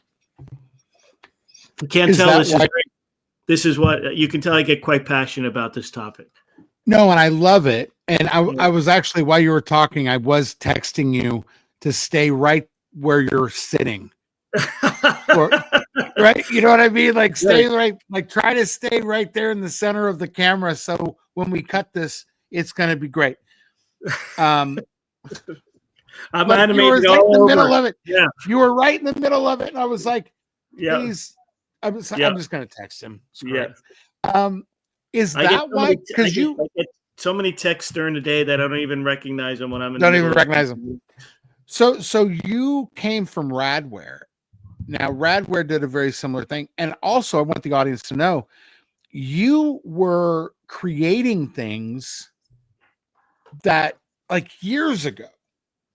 You can't tell this is what you can tell. I get quite passionate about this topic. No, and I love it. And I was actually, while you were talking, I was texting you to stay right where you're sitting. Right? You know what I mean? Like stay right, like try to stay right there in the center of the camera. So when we cut this, it's going to be great. I'm animated. You were all in the over. middle of it. Yeah. You were right in the middle of it. And I was like, please, I'm just going to text him. Yeah. Is that why? Because so many texts during the day that I don't even recognize them when I'm in Don't the even middle recognize them. So you came from Radware. Now, Radware did a very similar thing. And also, I want the audience to know, you were creating things that like years ago,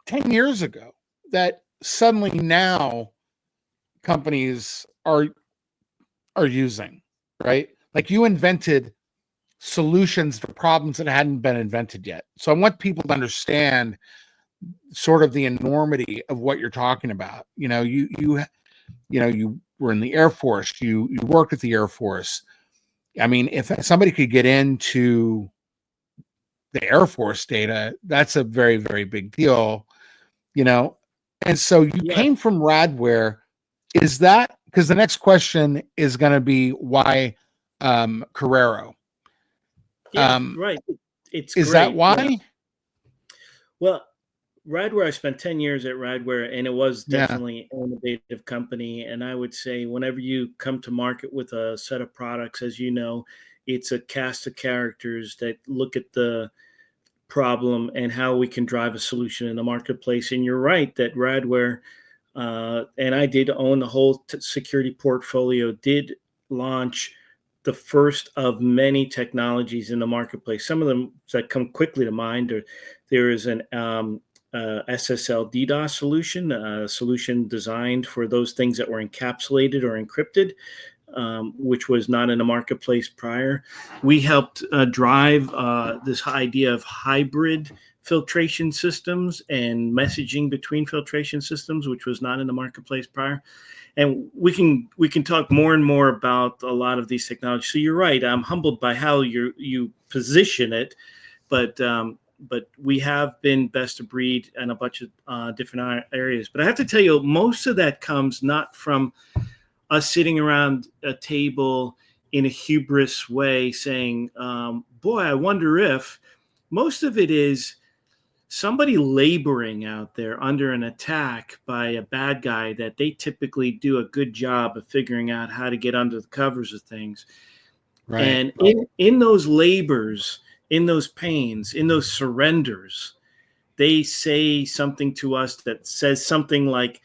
10 years ago, that suddenly now companies are using, right? Like you invented solutions for problems that hadn't been invented yet. So I want people to understand sort of the enormity of what you're talking about. You were in the Air Force, you worked at the Air Force. I mean, if somebody could get into the Air Force data, that's a very, very big deal, you know. And so you came from Radware. Is that because the next question is going to be why Corero? Yeah, right. It's Is great. that why? Well, Radware, I spent 10 years at Radware, and it was definitely an innovative company. And I would say whenever you come to market with a set of products, as you know, it's a cast of characters that look at the problem and how we can drive a solution in the marketplace. And you're right that Radware, and I did own the whole security portfolio, did launch the first of many technologies in the marketplace. Some of them that come quickly to mind are there is an SSL DDoS solution, a solution designed for those things that were encapsulated or encrypted, which was not in the marketplace prior. We helped drive this idea of hybrid filtration systems and messaging between filtration systems, which was not in the marketplace prior. And we can talk more and more about a lot of these technologies. So you're right. I'm humbled by how you position it, but we have been best of breed in a bunch of different areas. But I have to tell you, most of that comes not from us sitting around a table in a hubris way saying, boy, I wonder if. Most of it is somebody laboring out there under an attack by a bad guy that they typically do a good job of figuring out how to get under the covers of things. Right. And in those labors, in those pains, in those surrenders, they say something to us that says something like,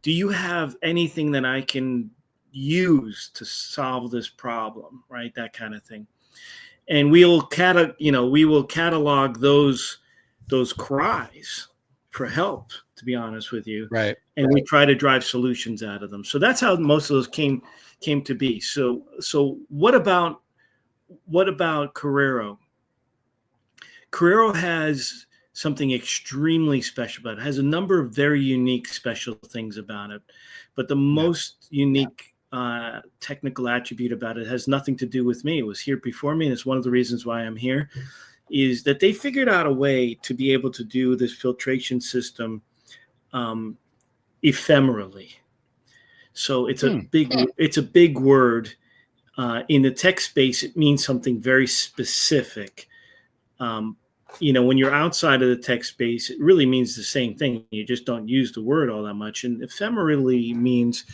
do you have anything that I can use to solve this problem? Right. That kind of thing. And we will catalog those cries for help, to be honest with you. Right. And we try to drive solutions out of them. So that's how most of those came to be. So what about Corero? Corero has something extremely special about it. It has a number of very unique special things about it. But the most unique technical attribute about it has nothing to do with me. It was here before me, and it's one of the reasons why I'm here, is that they figured out a way to be able to do this filtration system ephemerally. So it's a big word. In the tech space, it means something very specific. When you're outside of the tech space, it really means the same thing. You just don't use the word all that much. And ephemerally means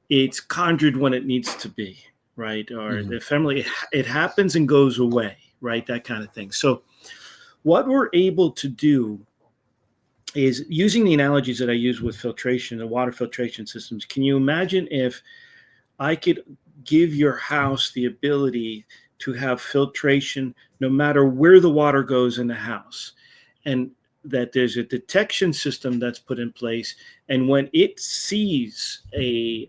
it's conjured when it needs to be, right? Or ephemerally, it happens and goes away, right? That kind of thing. So what we're able to do is, using the analogies that I use with filtration, the water filtration systems, can you imagine if I could give your house the ability to have filtration no matter where the water goes in the house, and that there's a detection system that's put in place, and when it sees a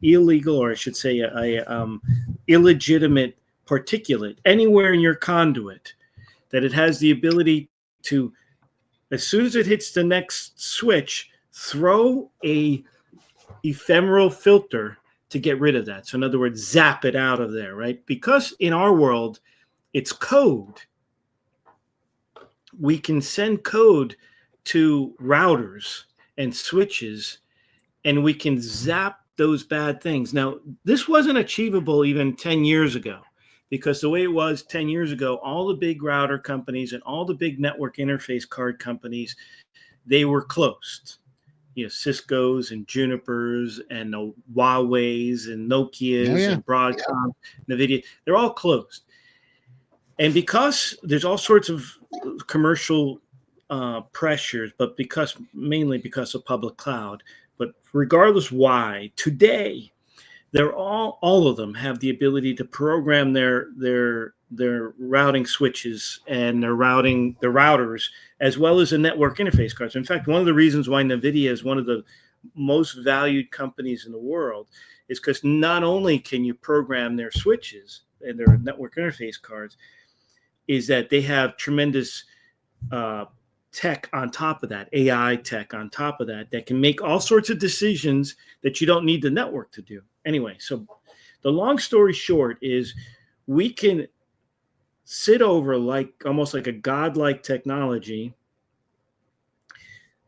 illegal, or I should say a illegitimate particulate anywhere in your conduit, that it has the ability to, as soon as it hits the next switch, throw a ephemeral filter to get rid of that. So in other words, zap it out of there, right? Because in our world, it's code. We can send code to routers and switches, and we can zap those bad things. Now, this wasn't achievable even 10 years ago, because the way it was 10 years ago, all the big router companies and all the big network interface card companies, they were closed. Cisco's and Junipers and the Huawei's and Nokia's and Broadcom, NVIDIA, they're all closed. And because there's all sorts of commercial pressures, but mainly because of public cloud. But regardless why, today they're all of them have the ability to program their routing switches and their routers, as well as the network interface cards. In fact, one of the reasons why NVIDIA is one of the most valued companies in the world is because not only can you program their switches and their network interface cards, is that they have tremendous tech on top of that, AI tech on top of that, that can make all sorts of decisions that you don't need the network to do. Anyway, so the long story short is we can sit over almost like a godlike technology,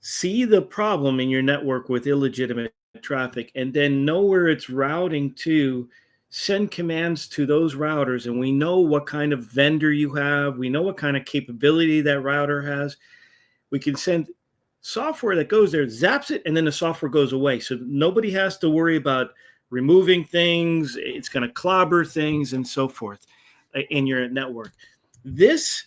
see the problem in your network with illegitimate traffic, and then know where it's routing to, send commands to those routers, and we know what kind of vendor you have. We know what kind of capability that router has. We can send software that goes there, zaps it, and then the software goes away. So nobody has to worry about removing things. It's going to clobber things and so forth in your network. This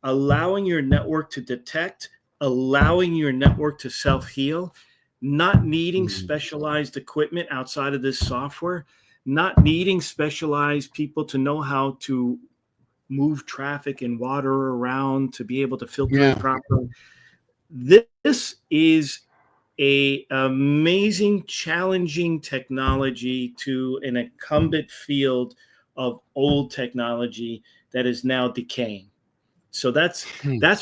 allowing your network to detect, allowing your network to self-heal, not needing specialized equipment outside of this software, not needing specialized people to know how to move traffic and water around to be able to filter it properly. This is a amazing, challenging technology to an incumbent field of old technology that is now decaying. So that's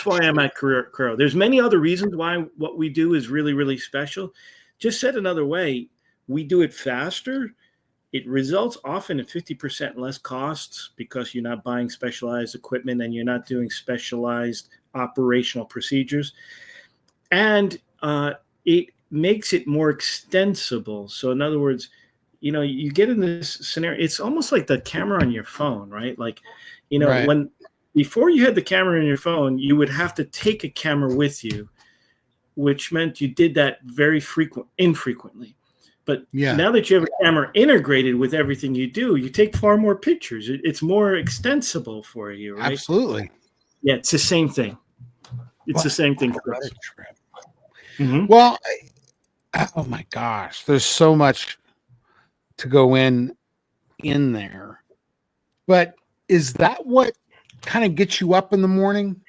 why I'm at Corero. There's many other reasons why what we do is really, really special. Just said another way, we do it faster. It results often in 50% less costs because you're not buying specialized equipment and you're not doing specialized operational procedures. And it makes it more extensible. So in other words, you get in this scenario, it's almost like the camera on your phone, right? Like, when before you had the camera on your phone, you would have to take a camera with you, which meant you did that very infrequently. But now that you have a camera integrated with everything you do, you take far more pictures. It's more extensible for you, right? Absolutely. Yeah, it's the same thing. It's the same thing for us. Well, oh my gosh, there's so much to go in there. But is that what kind of gets you up in the morning?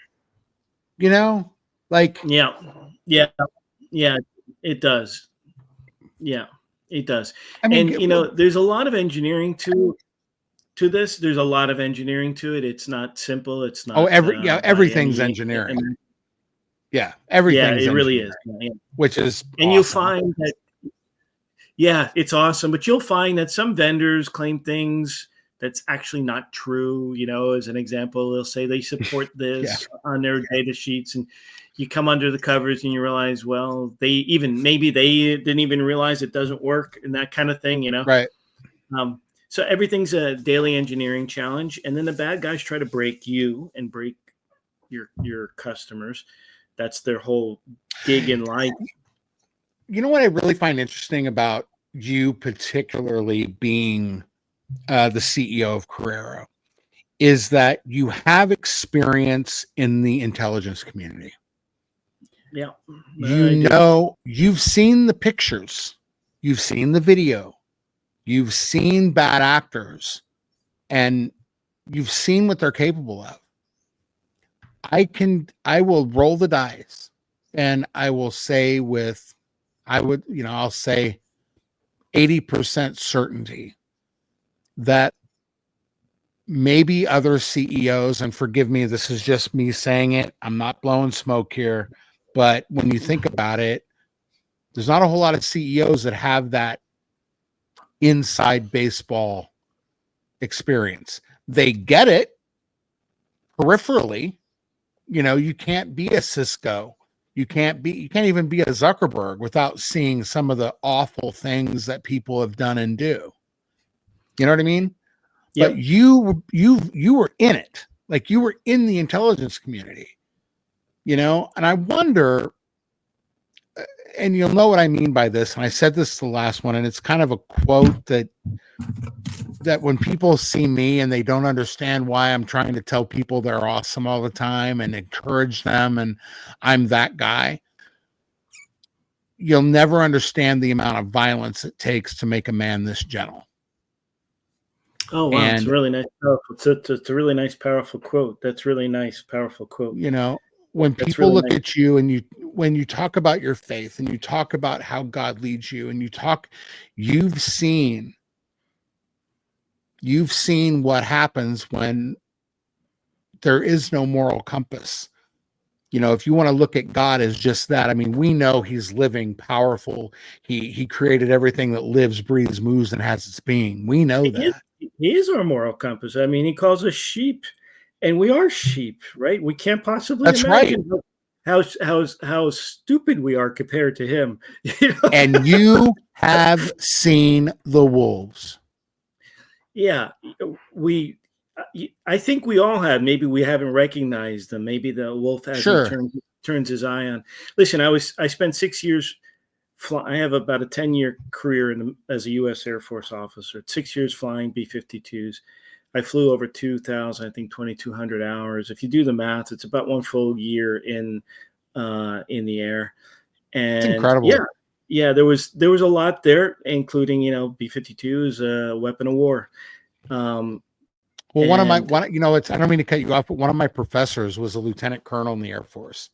Like yeah, it does. Yeah, it does. I mean, and there's a lot of engineering to this. There's a lot of engineering to it. It's not simple. It's not. Everything's engineering. Everything's it really is. Which is and awesome. You'll find that. Yeah, it's awesome. But you'll find that some vendors claim things that's actually not true. As an example, they'll say they support this on their data sheets, and you come under the covers and you realize, well, maybe they didn't even realize it doesn't work and that kind of thing, Right. So everything's a daily engineering challenge. And then the bad guys try to break you and break your customers. That's their whole gig in life. You know what I really find interesting about you, particularly being the CEO of Corero, is that you have experience in the intelligence community. Yeah. You've seen the pictures, you've seen the video, you've seen bad actors, and you've seen what they're capable of. I will roll the dice, and I will say I'll say 80% certainty that maybe other CEOs, and forgive me, this is just me saying it, I'm not blowing smoke here, but when you think about it, there's not a whole lot of CEOs that have that inside baseball experience. They get it peripherally. You can't be a Cisco. You can't even be a Zuckerberg without seeing some of the awful things that people have done and do. You know what I mean? Yep. But you were in it. Like, you were in the intelligence community, and I wonder, and you'll know what I mean by this. And I said this the last one, and it's kind of a quote that when people see me and they don't understand why I'm trying to tell people they're awesome all the time and encourage them, and I'm that guy, you'll never understand the amount of violence it takes to make a man this gentle. Oh, wow. It's a really nice, powerful. It's a really nice, powerful quote. That's really nice, powerful quote. You know, when That's people really look nice. at you and when you talk about your faith and you talk about how God leads you and you've seen what happens when there is no moral compass. You know, if you want to look at God as just that, I mean, we know he's living, powerful. He created everything that lives, breathes, moves, and has its being. We know that. He is our moral compass. I mean, he calls us sheep, and we are sheep, right? We can't possibly That's imagine right. how stupid we are compared to him. You know? And you have seen the wolves. Yeah, I think we all have. Maybe we haven't recognized them. Maybe the wolf hasn't turns his eye on. Listen, I spent 6 years. I have about a 10-year career as a U.S. Air Force officer. 6 years flying B-52s. I flew over 2,000, I think 2,200 hours. If you do the math, it's about one full year in the air. And it's incredible. Yeah, there was a lot there, including B-52 is a weapon of war. Well, I don't mean to cut you off, but one of my professors was a lieutenant colonel in the Air Force,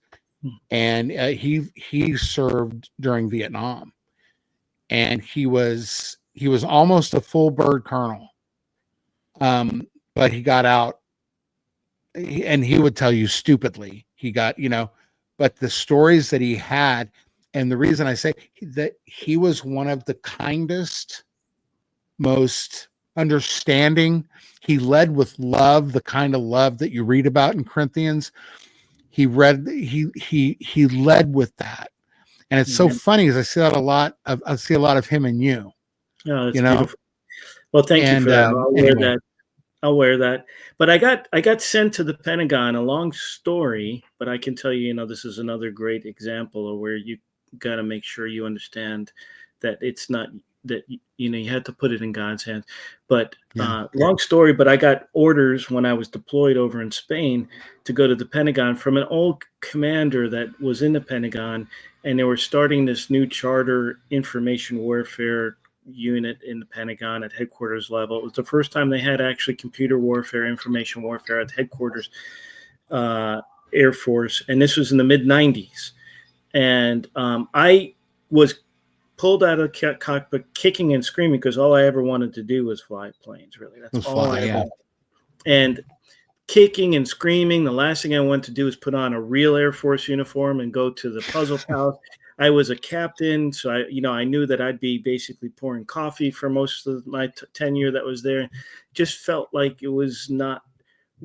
and he served during Vietnam, and he was almost a full bird colonel, but he got out, and he would tell you stupidly he got, but the stories that he had, and the reason I say that he was one of the kindest, most understanding. He led with love, the kind of love that you read about in Corinthians. He led with that. And it's so funny because I see a lot of him in you. Oh, that's beautiful. Well, thank you for that. I'll wear that. But I got sent to the Pentagon. A long story, but I can tell you, this is another great example of where you got to make sure you understand that it's not that you had to put it in God's hands. But long story, but I got orders when I was deployed over in Spain to go to the Pentagon from an old commander that was in the Pentagon, and they were starting this new charter information warfare unit in the Pentagon at headquarters level. It was the first time they had actually computer warfare, information warfare at headquarters, Air Force, and this was in the mid-90s. And I was pulled out of the cockpit kicking and screaming because all I ever wanted to do was fly planes, really. That's all I ever wanted. And kicking and screaming, the last thing I wanted to do was put on a real Air Force uniform and go to the puzzle house. I was a captain, so I knew that I'd be basically pouring coffee for most of my tenure that was there. Just felt like it was not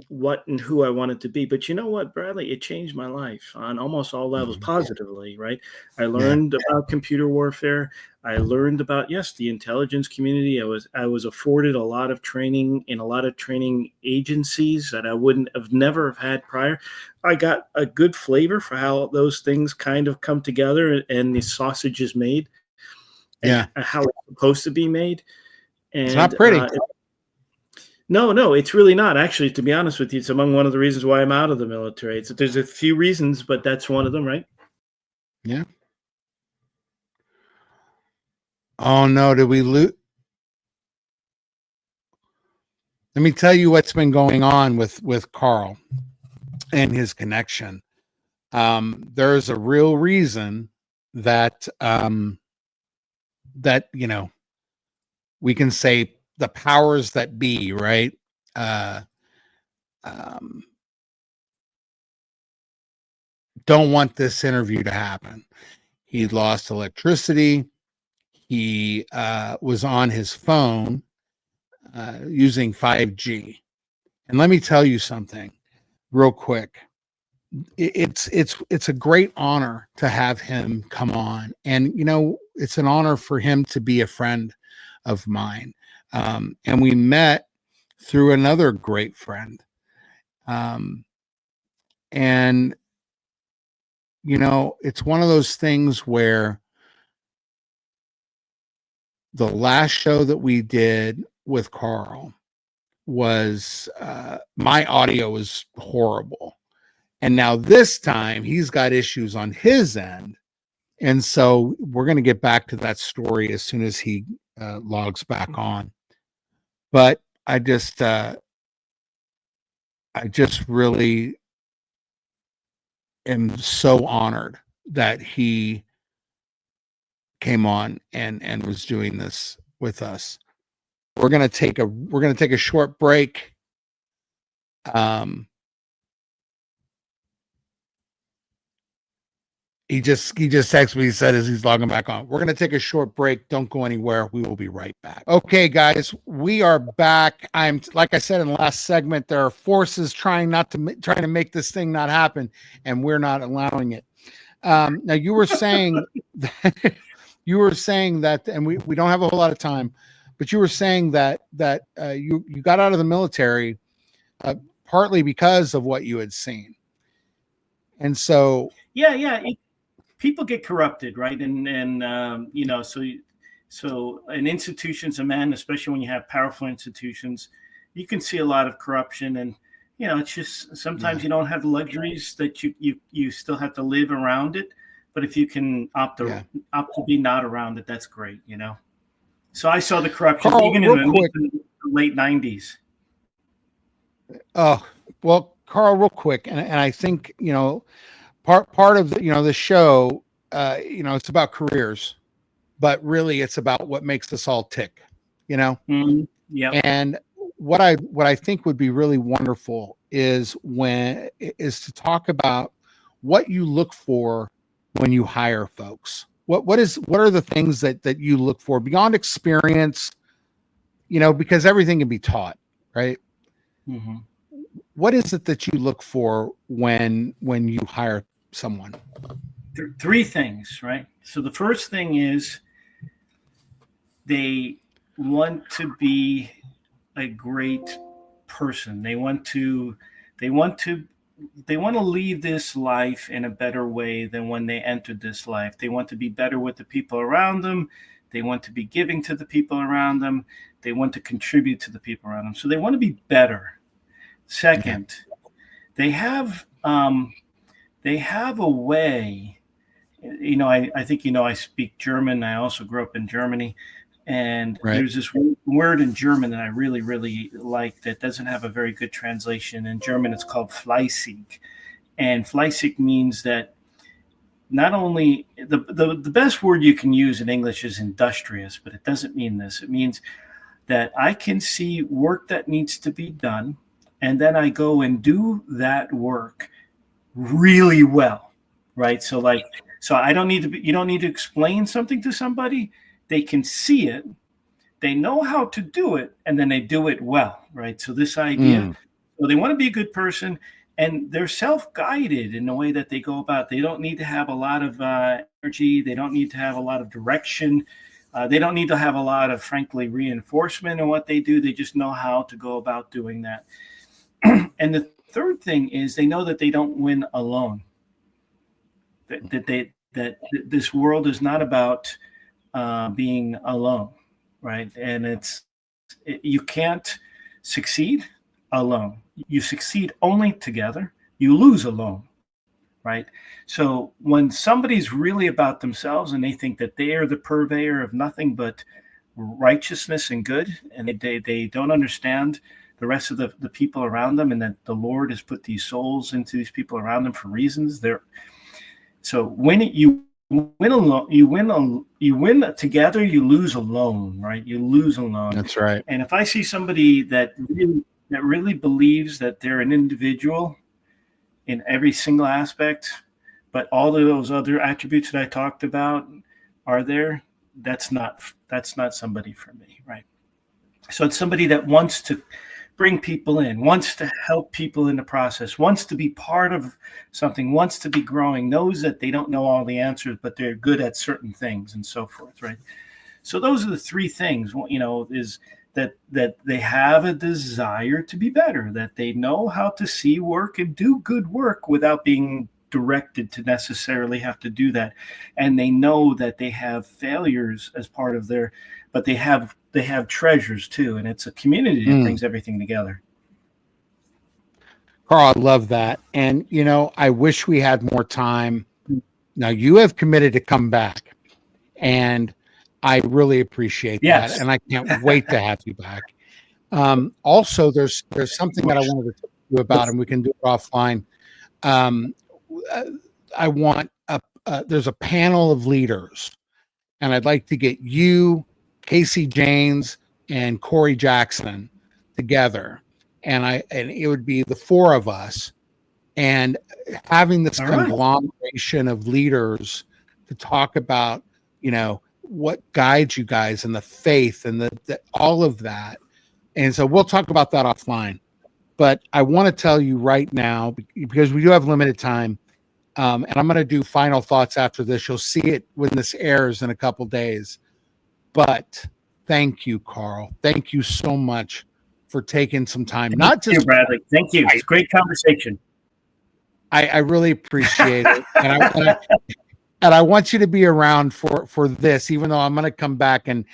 what and who I wanted to be. But you know what, Bradley? It changed my life on almost all levels positively, right? I learned about computer warfare. I learned about, the intelligence community. I was afforded a lot of training in a lot of training agencies that I wouldn't have never have had prior. I got a good flavor for how those things kind of come together and the sausage is made and how it's supposed to be made. And it's not pretty. No, it's really not. Actually, to be honest with you, it's among one of the reasons why I'm out of the military. There's a few reasons, but that's one of them, right? Yeah. Oh no, did we lose? Let me tell you what's been going on with Carl and his connection. There's a real reason that we can say the powers that be, right? Don't want this interview to happen. He lost electricity. He was on his phone using 5G. And let me tell you something real quick. It's a great honor to have him come on. And, it's an honor for him to be a friend of mine. And we met through another great friend. And, it's one of those things where the last show that we did with Carl was my audio was horrible. And now this time he's got issues on his end. And so we're going to get back to that story as soon as he logs back on. But I just really am so honored that he came on and was doing this with us. We're going to take a short break. He just texted me. He said as he's logging back on. We're going to take a short break. Don't go anywhere. We will be right back. Okay, guys, we are back. I'm like I said in the last segment, there are forces trying to make this thing not happen, and we're not allowing it. Now you were saying that, and we don't have a whole lot of time, but you were saying that you got out of the military partly because of what you had seen, and so people get corrupted, right? And you know, so in institutions, especially when you have powerful institutions, you can see a lot of corruption, and you know, it's just sometimes you don't have the luxuries that you still have to live around it. But if you can opt to be not around it, that's great, you know. So I saw the corruption even in the late 90s. Oh, well, Carl, real quick, and I think, you know, part of the, you know, the show, you know, it's about careers, but really it's about what makes us all tick, you know. Mm-hmm. Yeah. And what I think would be really wonderful is to talk about what you look for when you hire folks. What are the things that you look for beyond experience, you know, because everything can be taught, right? Mm-hmm. What is it that you look for when you hire someone? Three things, right? So the first thing is they want to be a great person. They want to leave this life in a better way than when they entered this life. They want to be better with the people around them. They want to be giving to the people around them. They want to contribute to the people around them. So they want to be better. Second, they have a way. You know, I think, you know, I speak German. I also grew up in Germany. And there's this word in German that I really, really like that doesn't have a very good translation. In German, it's called fleißig. And fleißig means that not only the best word you can use in English is industrious, but it doesn't mean this. It means that I can see work that needs to be done, and then I go and do that work really well, right? So I don't need to you don't need to explain something to somebody. They can see it, they know how to do it, and then they do it well, right? So this idea, so they want to be a good person, and they're self-guided in the way that they go about. They don't need to have a lot of energy. They don't need to have a lot of direction. They don't need to have a lot of, frankly, reinforcement in what they do. They just know how to go about doing that. And the third thing is they know that they don't win alone. That this world is not about being alone, right? And you can't succeed alone. You succeed only together. You lose alone, right? So when somebody's really about themselves and they think that they are the purveyor of nothing but righteousness and good, and they don't understand the rest of the people around them, and that the Lord has put these souls into these people around them for reasons. So when you win alone, you win together, you lose alone, right? You lose alone. That's right. And if I see somebody that really believes that they're an individual in every single aspect, but all of those other attributes that I talked about are there, that's not somebody for me, right? So it's somebody that wants to bring people in, wants to help people in the process, wants to be part of something, wants to be growing, knows that they don't know all the answers, but they're good at certain things and so forth, right? So those are the three things, you know, is that they have a desire to be better, that they know how to see work and do good work without being directed to necessarily have to do that, and they know that they have failures as part of their, but they have treasures too, and it's a community that brings everything together. Carl, I love that. And, I wish we had more time. Now, you have committed to come back, and I really appreciate that. And I can't wait to have you back. Also, there's something that I wanted to talk to you about, and we can do it offline. I want there's a panel of leaders, and I'd like to get you, Casey Janes, and Corey Jackson together. And it would be the four of us, and having this conglomeration of leaders to talk about, what guides you guys and the faith and the all of that. And so we'll talk about that offline. But I want to tell you right now, because we do have limited time, and I'm going to do final thoughts after this. You'll see it when this airs in a couple days. But thank you, Carl. Thank you so much for taking some time. Thank you, Bradley. Thank you. It's a great conversation. I really appreciate it. And I want you to be around for this, even though I'm going to come back and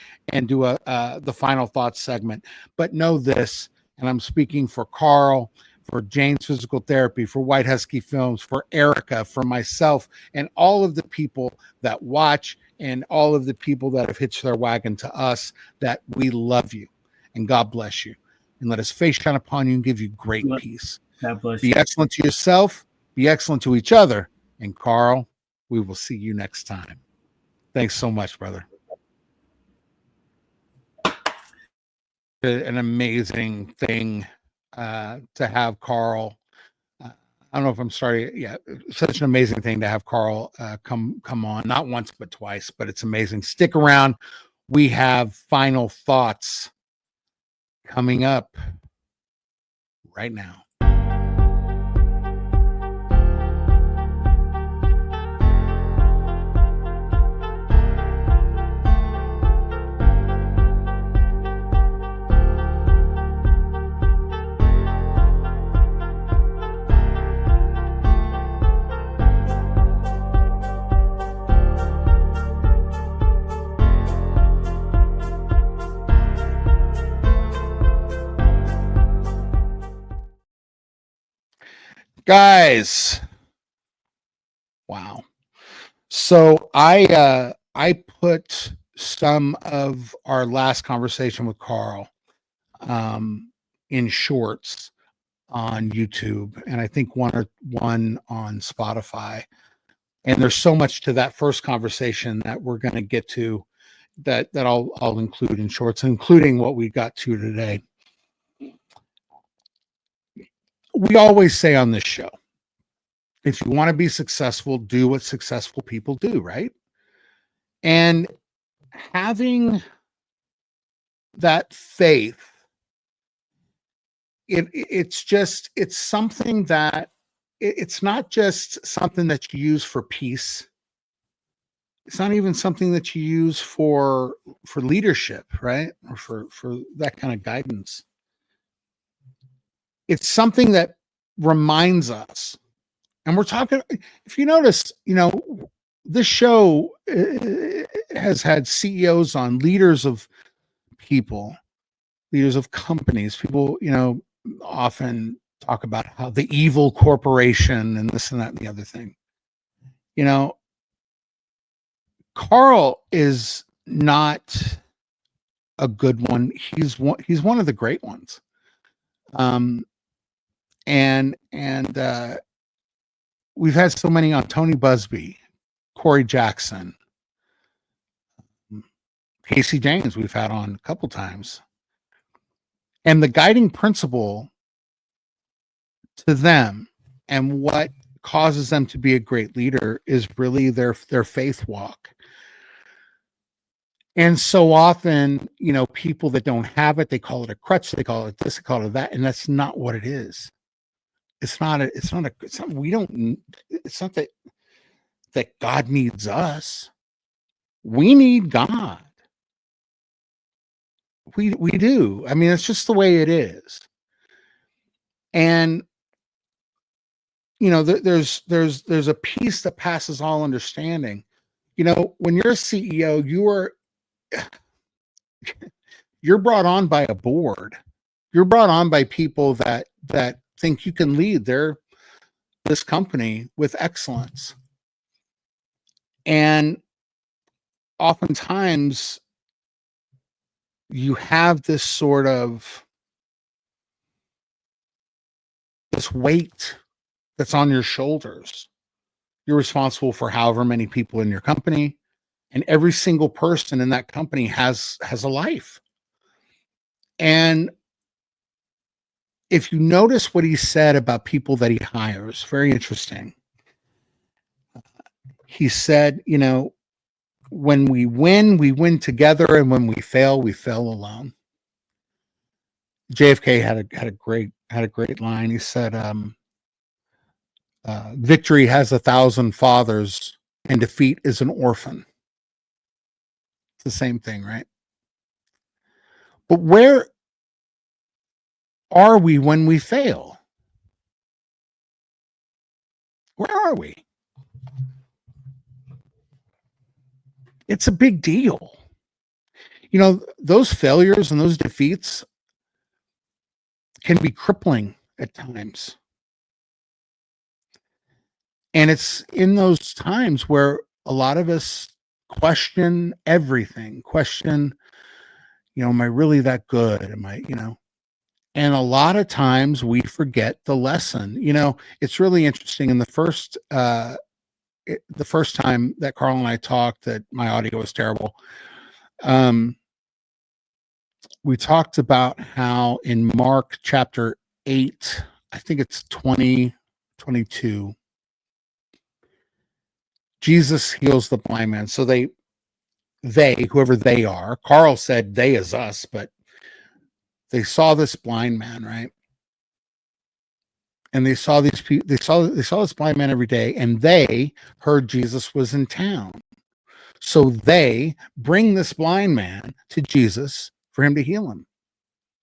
do the final thoughts segment. But know this, and I'm speaking for Carl, for Jane's Physical Therapy, for White Husky Films, for Erica, for myself, and all of the people that watch and all of the people that have hitched their wagon to us, that we love you and God bless you. And let his face shine upon you and give you great peace. God bless you. Be excellent to yourself, be excellent to each other. And Carl, we will see you next time. Thanks so much, brother. An amazing thing to have Carl. I don't know if I'm sorry. Yeah, such an amazing thing to have Carl come on, not once but twice. But it's amazing. Stick around. We have final thoughts coming up right now. Guys, wow. So I put some of our last conversation with Carl in shorts on YouTube, and I think one on Spotify. And there's so much to that first conversation that we're going to get to that I'll include in shorts, including what we got to today. We always say on this show, if you want to be successful, do what successful people do, right? And having that faith, it's something that it's not just something that you use for peace. It's not even something that you use for leadership, right? Or for that kind of guidance. It's something that reminds us, and we're talking, if you notice, this show has had CEOs on, leaders of people, leaders of companies. People, often talk about how the evil corporation and this and that and the other thing. Carl is not a good one. He's one of the great ones. And we've had so many on: Tony Busby, Corey Jackson, Casey Janes we've had on a couple times. And the guiding principle to them and what causes them to be a great leader is really their faith walk. And so often, people that don't have it, they call it a crutch, they call it this, they call it that, and that's not what it is. It's not that God needs us. We need God. We do. I mean, it's just the way it is. And there's a peace that passes all understanding. When you're a CEO, you're brought on by a board. You're brought on by people that think you can lead this company with excellence. And oftentimes you have this sort of this weight that's on your shoulders. You're responsible for however many people in your company, and every single person in that company has a life. And if you notice what he said about people that he hires, very interesting. He said, when we win together, and when we fail alone. JFK had a great line. He said, victory has 1,000 fathers and defeat is an orphan. It's the same thing, right? But where are we when we fail? Where are we? It's a big deal. Those failures and those defeats can be crippling at times. And it's in those times where a lot of us question everything, am I really that good? Am I, and a lot of times we forget the lesson. It's really interesting. In the first time that Carl and I talked, that my audio was terrible. We talked about how in Mark chapter 8, I think it's 22, Jesus heals the blind man. So they, whoever they are, Carl said they is us, but they saw this blind man, right? And they saw these people, they saw this blind man every day, and they heard Jesus was in town. So they bring this blind man to Jesus for him to heal him.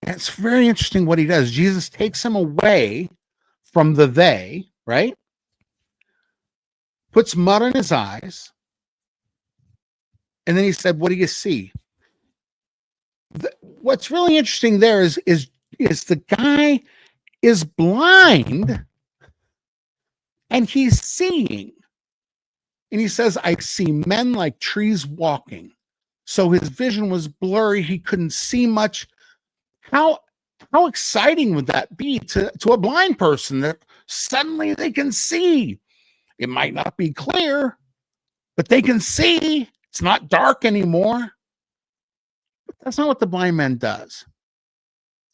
And it's very interesting what he does. Jesus takes him away from the they, right? Puts mud on his eyes. And then he said, what do you see? What's really interesting there is the guy is blind and he's seeing. And he says, I see men like trees walking. So his vision was blurry. He couldn't see much. How exciting would that be to a blind person that suddenly they can see? It might not be clear, but they can see. It's not dark anymore. But that's not what the blind man does.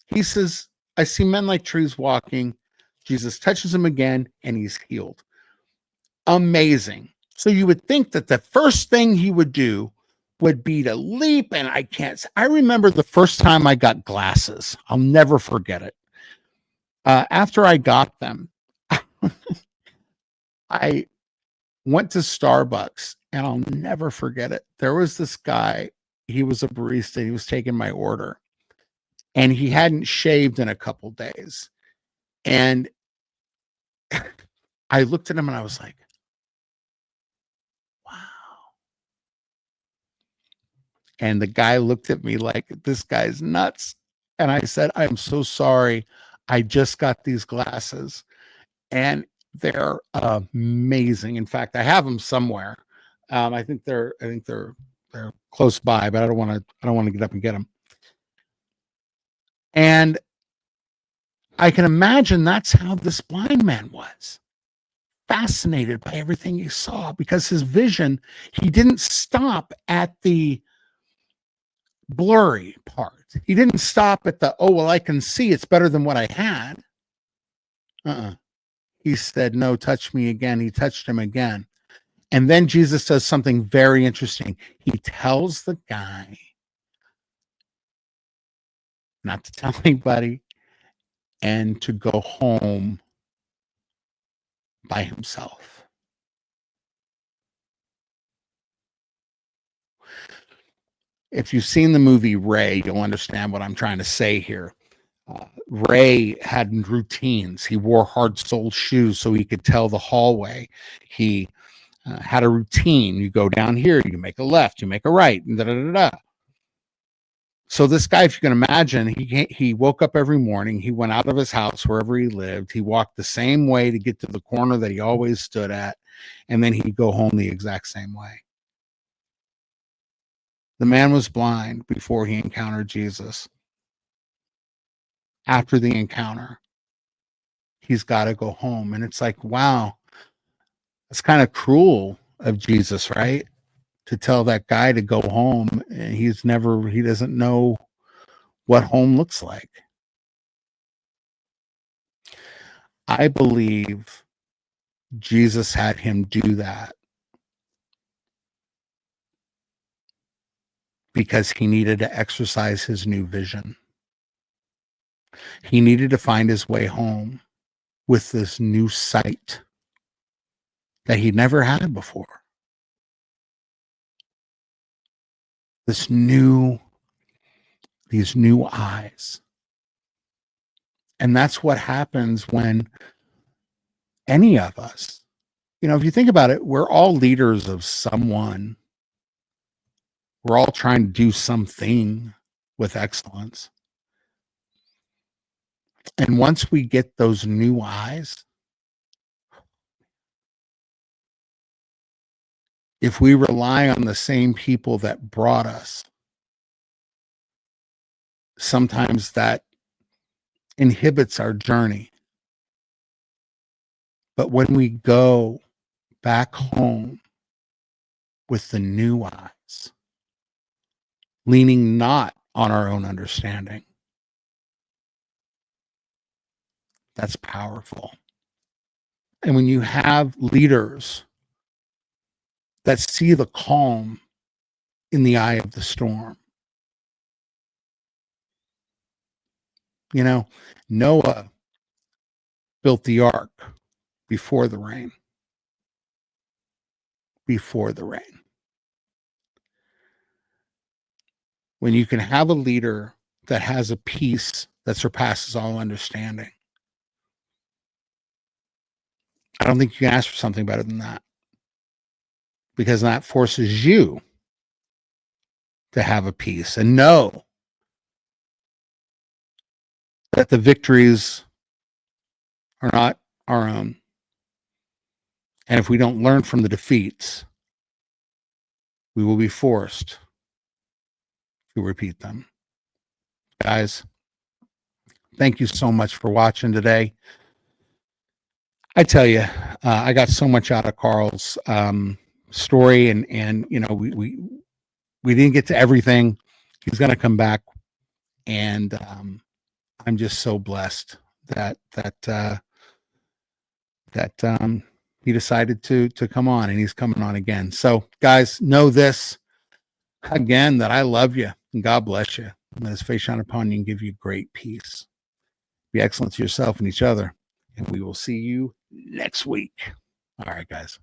He says, I see men like trees walking. Jesus touches him again, and he's healed. Amazing. So you would think that the first thing he would do would be to leap, and I remember the first time I got glasses. I'll never forget it. After I got them, I went to Starbucks, and I'll never forget it. There was this guy, he was a barista, he was taking my order, and he hadn't shaved in a couple days. And I looked at him and I was like, wow. And the guy looked at me like, this guy's nuts. And I said, I'm so sorry. I just got these glasses and they're amazing. In fact, I have them somewhere. I think they're close by, but I don't want to get up and get them. And I can imagine that's how this blind man was. Fascinated by everything he saw, because his vision, he didn't stop at the blurry part. He didn't stop at the, oh, well, I can see, it's better than what I had. He said, no, touch me again. He touched him again. And then Jesus does something very interesting. He tells the guy not to tell anybody and to go home by himself. If you've seen the movie Ray, you'll understand what I'm trying to say here. Ray had routines. He wore hard-soled shoes so he could tell the hallway. He had a routine. You go down here, you make a left, you make a right, and da da da da. So this guy, if you can imagine, he woke up every morning. He went out of his house wherever he lived. He walked the same way to get to the corner that he always stood at, and then he'd go home the exact same way. The man was blind before he encountered Jesus. After the encounter, he's got to go home. And it's like, wow, it's kind of cruel of Jesus, right? To tell that guy to go home. And he doesn't know what home looks like. I believe Jesus had him do that because he needed to exercise his new vision. He needed to find his way home with this new sight that he'd never had before. These new eyes. And that's what happens when any of us, if you think about it, we're all leaders of someone. We're all trying to do something with excellence. And once we get those new eyes, if we rely on the same people that brought us, sometimes that inhibits our journey. But when we go back home with the new eyes, leaning not on our own understanding, that's powerful. And when you have leaders that see the calm in the eye of the storm, Noah built the ark before the rain. Before the rain. When you can have a leader that has a peace that surpasses all understanding, I don't think you can ask for something better than that, because that forces you to have a peace and know that the victories are not our own. And if we don't learn from the defeats, we will be forced to repeat them. Guys, thank you so much for watching today. I tell you, I got so much out of Carl's story, and we didn't get to everything. He's going to come back, and I'm just so blessed that he decided to come on, and he's coming on again. So, guys, know this again, that I love you and God bless you. Let his face shine upon you and give you great peace. Be excellent to yourself and each other, and we will see you next week. All right, guys.